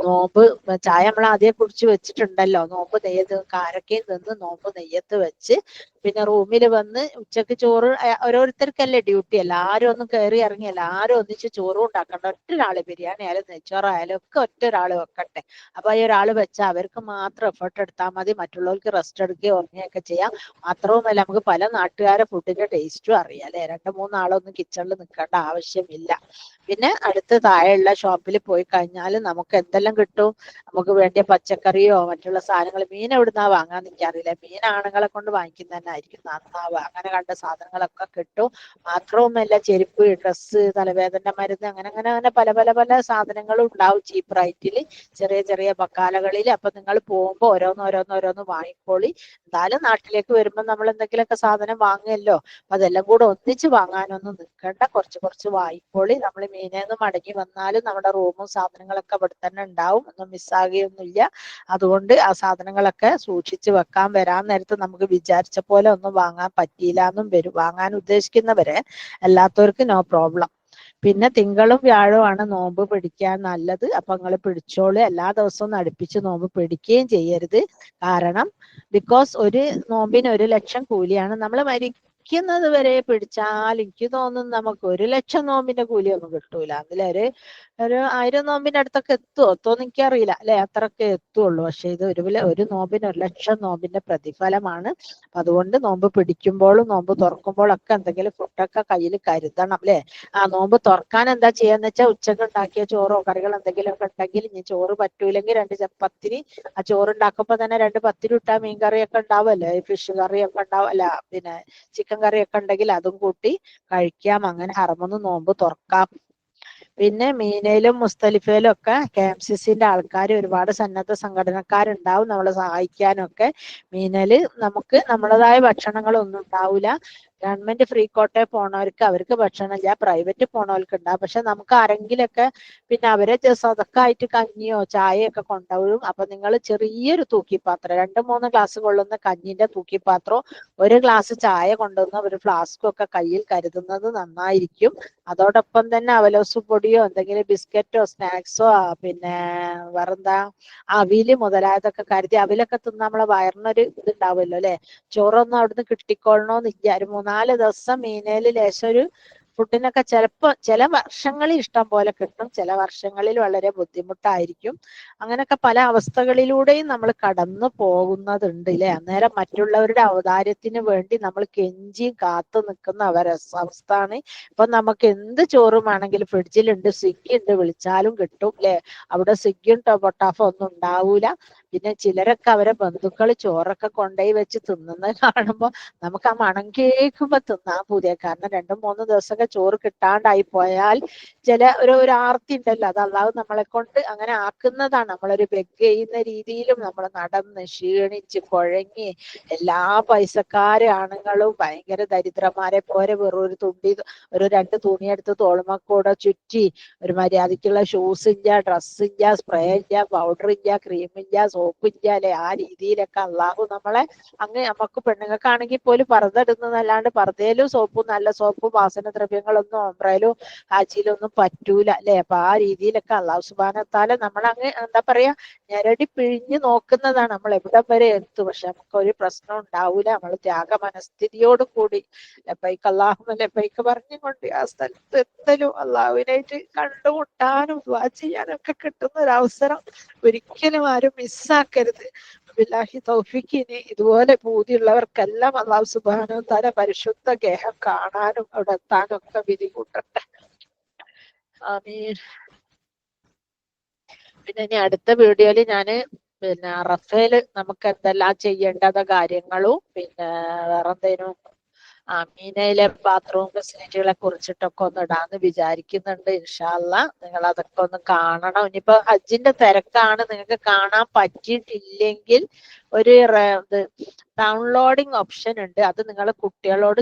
നോമ്പ് ചായ നമ്മൾ ആദ്യം കുടിച്ച് വെച്ചിട്ടുണ്ടല്ലോ, നോമ്പ് നെയ്യത്ത് കാരക്കയും നിന്ന് നോമ്പ് നെയ്യത്ത് വെച്ച് പിന്നെ റൂമിൽ വന്ന് ഉച്ചക്ക് ചോറ് ഓരോരുത്തർക്കല്ലേ ഡ്യൂട്ടി, എല്ലാരും ഒന്നും കയറി ഇറങ്ങി എല്ലാരും ഒന്നിച്ച് ചോറും ഉണ്ടാക്കണ്ട. ഒറ്റൊരാള് ബിരിയാണി ആയാലും നെയ്ച്ചോറായാലും ഒക്കെ ഒറ്റൊരാള് വെക്കട്ടെ. അപ്പൊ ഈ ഒരാള് വെച്ചാൽ അവർക്ക് മാത്രം എഫേർട്ട് എടുത്താൽ മതി. മറ്റുള്ളവർക്ക് റെസ്റ്റ് എടുക്കുകയോ ഉറങ്ങുകയൊക്കെ ചെയ്യാം. മാത്രവുമല്ല നമുക്ക് പല നാട്ടുകാരെ ഫുഡിന്റെ ടേസ്റ്റും അറിയാം അല്ലെ. 2-3 ആളൊന്നും കിച്ചണിൽ നിൽക്കേണ്ട ആവശ്യമില്ല. പിന്നെ അടുത്ത് താഴെയുള്ള ഷോപ്പിൽ പോയി കഴിഞ്ഞാൽ നമുക്ക് എന്തെല്ലാം കിട്ടും. നമുക്ക് വേണ്ടിയ പച്ചക്കറിയോ മറ്റുള്ള സാധനങ്ങൾ, മീൻ എവിടുന്നാ വാങ്ങാൻ നിൽക്കാറില്ല. മീൻ ആണുങ്ങളെ കൊണ്ട് വാങ്ങിക്കുന്ന തന്നെ ആയിരിക്കും നന്നാവുക. അങ്ങനെ കണ്ട സാധനങ്ങളൊക്കെ കിട്ടും. മാത്രവുമല്ല ചെരുപ്പ്, ഡ്രസ്സ്, തലവേദന മരുന്ന് അങ്ങനെ അങ്ങനെ അങ്ങനെ പല പല പല സാധനങ്ങളും ഉണ്ടാവും ചീപ്പ് റേറ്റിൽ ചെറിയ ചെറിയ ബക്കാലകളിൽ. അപ്പൊ നിങ്ങൾ പോകുമ്പോൾ ഓരോന്ന് വാങ്ങിക്കോളി. എന്തായാലും നാട്ടിലേക്ക് വരുമ്പോൾ നമ്മൾ എന്തെങ്കിലുമൊക്കെ സാധനം വാങ്ങുമല്ലോ. അപ്പൊ അതെല്ലാം കൂടെ ഒന്നിച്ച് വാങ്ങാനൊന്നും നിൽക്കണ്ട. കുറച്ച് കുറച്ച് വാങ്ങിക്കോളി. നമ്മൾ മീനേന്ന് മടങ്ങി വന്നാലും നമ്മുടെ റൂമും സാധനങ്ങളൊക്കെ ഇവിടെ തന്നെ ഉണ്ടാവും. ഒന്നും മിസ്സാകുകയൊന്നുമില്ല. അതുകൊണ്ട് ആ സാധനങ്ങളൊക്കെ സൂക്ഷിച്ച് വെക്കാൻ. വരാൻ നേരത്ത് നമുക്ക് വിചാരിച്ച പോലെ ഒന്നും വാങ്ങാൻ പറ്റിയില്ല എന്നും വരും. വാങ്ങാൻ ഉദ്ദേശിക്കുന്നവരെ, അല്ലാത്തവർക്ക് നോ പ്രോബ്ലം. പിന്നെ തിങ്കളും വ്യാഴവുമാണ് നോമ്പ് പിടിക്കാൻ നല്ലത്. അപ്പൊ നിങ്ങൾ പിടിച്ചോളൂ. എല്ലാ ദിവസവും അടുപ്പിച്ച് നോമ്പ് പിടിക്കുകയും ചെയ്യരുത്. കാരണം ബിക്കോസ് ഒരു നോമ്പിന് 1 ലക്ഷം കൂലിയാണ്. നമ്മൾ മരിക്കുന്നത് വരെ പിടിച്ചാൽ എനിക്ക് തോന്നുന്നു നമുക്ക് 1 ലക്ഷം നോമ്പിന്റെ കൂലിയൊന്നും കിട്ടൂല. അതിലൊരു 1000 നോമ്പിന്റെ അടുത്തൊക്കെ എത്തുമോ എനിക്കറിയില്ല അല്ലെ. അത്രയൊക്കെ എത്തുള്ളൂ. പക്ഷെ ഇത് ഒരു നോമ്പിന് 1 ലക്ഷം നോമ്പിന്റെ പ്രതിഫലമാണ്. അതുകൊണ്ട് നോമ്പ് പിടിക്കുമ്പോഴും നോമ്പ് തുറക്കുമ്പോഴൊക്കെ എന്തെങ്കിലും ഫുഡൊക്കെ കയ്യിൽ കരുതണം അല്ലെ. ആ നോമ്പ് തുറക്കാൻ എന്താ ചെയ്യാന്ന് വെച്ചാൽ ഉച്ചക്ക് ഉണ്ടാക്കിയ ചോറോ കറികൾ എന്തെങ്കിലുമൊക്കെ ഉണ്ടെങ്കിൽ, ഇനി ചോറ് പറ്റൂലെങ്കിൽ 2 ചപ്പാത്തി, ആ ചോറുണ്ടാക്കുമ്പോ തന്നെ 2 പത്തിരി ഇട്ടാ മീൻ കറിയൊക്കെ ഉണ്ടാവുമല്ലോ, ഫിഷ് കറിയൊക്കെ ഉണ്ടാവും അല്ല പിന്നെ ചിക്കൻ കറിയൊക്കെ ഉണ്ടെങ്കിൽ അതും കൂട്ടി കഴിക്കാം. അങ്ങനെ ഹറമൊന്ന് നോമ്പ് തുറക്കാം. പിന്നെ മീനയിലും മുസ്തലിഫയിലും ഒക്കെ KMCCന്റെ ആൾക്കാർ ഒരുപാട് സന്നദ്ധ സംഘടനക്കാരുണ്ടാവും നമ്മളെ സഹായിക്കാനൊക്കെ. മീനയില് നമുക്ക് നമ്മളതായ ഭക്ഷണങ്ങളൊന്നും ഉണ്ടാവില്ല. ഗവൺമെന്റ് ഫ്രീ കോട്ടയിൽ പോണവർക്ക് അവർക്ക് ഭക്ഷണമില്ല. പ്രൈവറ്റ് പോണവർക്ക് ഉണ്ടാവും. പക്ഷെ നമുക്ക് ആരെങ്കിലൊക്കെ പിന്നെ അവരെ സ്വതക്കായിട്ട് കഞ്ഞിയോ ചായയൊക്കെ കൊണ്ടുപോകും. അപ്പൊ നിങ്ങൾ ചെറിയൊരു തൂക്കിപ്പാത്രം 2-3 ഗ്ലാസ് കൊള്ളുന്ന കഞ്ഞിന്റെ തൂക്കിപ്പാത്രവും 1 ഗ്ലാസ് ചായ കൊണ്ടുവന്ന ഒരു ഫ്ലാസ്കും ഒക്കെ കയ്യിൽ കരുതുന്നത് നന്നായിരിക്കും. അതോടൊപ്പം തന്നെ അവലോസ് പൊടിയോ എന്തെങ്കിലും ബിസ്ക്കറ്റോ സ്നാക്സോ പിന്നെ വേറെന്താ അവില് മുതലായതൊക്കെ കരുതി. അവിലൊക്കെ തിന്ന് നമ്മളെ വയറിനൊരു ഇതുണ്ടാവുമല്ലോ അല്ലെ. ചോറൊന്നും അവിടുന്ന് കിട്ടിക്കൊള്ളണമെന്നില്ല. ഒരു 3-4 ദിവസം മീനയില് ലേശം ഒരു ഫുഡിനൊക്കെ ചിലപ്പോൾ ചില വർഷങ്ങളിൽ ഇഷ്ടം പോലെ കിട്ടും, ചില വർഷങ്ങളിൽ വളരെ ബുദ്ധിമുട്ടായിരിക്കും. അങ്ങനെയൊക്കെ പല അവസ്ഥകളിലൂടെയും നമ്മൾ കടന്നു പോകുന്നതുണ്ട് അല്ലെ. അന്നേരം മറ്റുള്ളവരുടെ ഔദാര്യത്തിന് വേണ്ടി നമ്മൾ കെഞ്ചിയും കാത്തു നിൽക്കുന്ന അവസ്ഥയാണ്. ഇപ്പൊ നമുക്ക് എന്ത് ചോറും ആണെങ്കിലും ഫ്രിഡ്ജിലുണ്ട്, സ്വിഗ്ഗി ഉണ്ട്, വിളിച്ചാലും കിട്ടും അല്ലെ. അവിടെ സ്വിഗ്ഗിയും ടൊമാറ്റോ ഒന്നും ഉണ്ടാവൂല. പിന്നെ ചിലരൊക്കെ അവരെ ബന്ധുക്കൾ ചോറൊക്കെ കൊണ്ടുപോയി വെച്ച് തിന്നുന്നത് കാണുമ്പോൾ നമുക്ക് ആ മണം കേൾക്കുമ്പോ തിന്നാൻ പൂതിയാ. കാരണം 2-3 ദിവസമൊക്കെ ചോറ് കിട്ടാണ്ടായി പോയാൽ ചില ഒരു ആർത്തി ഉണ്ടല്ലോ, അത് അള്ളാഹു നമ്മളെ കൊണ്ട് അങ്ങനെ ആക്കുന്നതാണ്. നമ്മളൊരു ബെഗ് ചെയ്യുന്ന രീതിയിലും നമ്മൾ നടന്ന് ക്ഷീണിച്ച് കുഴങ്ങി എല്ലാ പൈസക്കാരെ ആണുങ്ങളും ഭയങ്കര ദരിദ്രന്മാരെ പോലെ വെറും ഒരു 2 തുണിയെടുത്ത് തോളുമക്കൂടെ ചുറ്റി, ഒരു മര്യാദക്കുള്ള ഷൂസ് ഇല്ല, ഡ്രസ് ഇല്ല, സ്പ്രേ ഇല്ല, പൗഡർ ഇല്ല, ക്രീം ഇല്ല, സോപ്പ് ഇല്ല അല്ലെ. ആ രീതിയിലൊക്കെ അള്ളാഹു നമ്മളെ അങ്ങ് നമുക്ക് പെണ്ണുങ്ങൾക്കാണെങ്കിൽ പോലും പർദ്ദ ഇടുന്നതല്ലാണ്ട് പർദ്ദയിലും സോപ്പും നല്ല സോപ്പും വാസനദ്രവ്യങ്ങളൊന്നും ഒമ്പ്രയിലും ഹാജിയിലൊന്നും പറ്റൂല അല്ലെ. അപ്പൊ ആ രീതിയിലൊക്കെ അള്ളാഹു സുബ്ഹാനഹു വ തആല നമ്മളങ്ങ് എന്താ പറയാ ഞെരടി പിഴിഞ്ഞ് നോക്കുന്നതാണ്. നമ്മൾ എവിടം വരെ എത്തും. പക്ഷെ നമുക്ക് ഒരു പ്രശ്നം ഉണ്ടാവൂല. നമ്മൾ ത്യാഗ മനസ്ഥിതിയോട് കൂടി ലബൈക്ക് അല്ലാഹുമ്മ ലബൈക്ക് പറഞ്ഞുകൊണ്ട് ആ സ്ഥലത്ത് എത്തലും അള്ളാഹുവിനായിട്ട് കണ്ടുമുട്ടാനും ദുആ ചെയ്യാനും ഒക്കെ കിട്ടുന്ന ഒരു അവസരം ഒരിക്കലും ആരും മിസ്സാക്കരുത്. ബില്ലാഹി തൗഫീഖിന് ഇതുപോലെ പൂതിയുള്ളവർക്കെല്ലാം അല്ലാഹു സുബ്ഹാനഹു വ തആല പരിശുദ്ധ ഗേഹം കാണാനും അവിടെ എത്താനും ഒക്കെ വിധി കൂട്ടട്ടെ. ആമീൻ. പിന്നെ ഇനി അടുത്ത വീഡിയോയിൽ ഞാന് പിന്നെ അറഫയില് നമുക്ക് എന്തെല്ലാം ചെയ്യേണ്ടത് കാര്യങ്ങളും പിന്നെ വേറെന്തേനും മീനയിലെ ബാത്റൂം ഫെസിലിറ്റികളെ കുറിച്ചിട്ടൊക്കെ ഒന്ന് ഇടാന്ന് വിചാരിക്കുന്നുണ്ട്. ഇൻഷാ അല്ലാഹ് നിങ്ങൾ അതൊക്കെ ഒന്ന് കാണണം. ഇനിയിപ്പോ ഹജ്ജിന്റെ തിരക്കാണ്, നിങ്ങൾക്ക് കാണാൻ പറ്റിയിട്ടില്ലെങ്കിൽ ഒരു ഡൗൺലോഡിങ് ഓപ്ഷൻ ഉണ്ട്, അത് നിങ്ങൾ കുട്ടികളോട്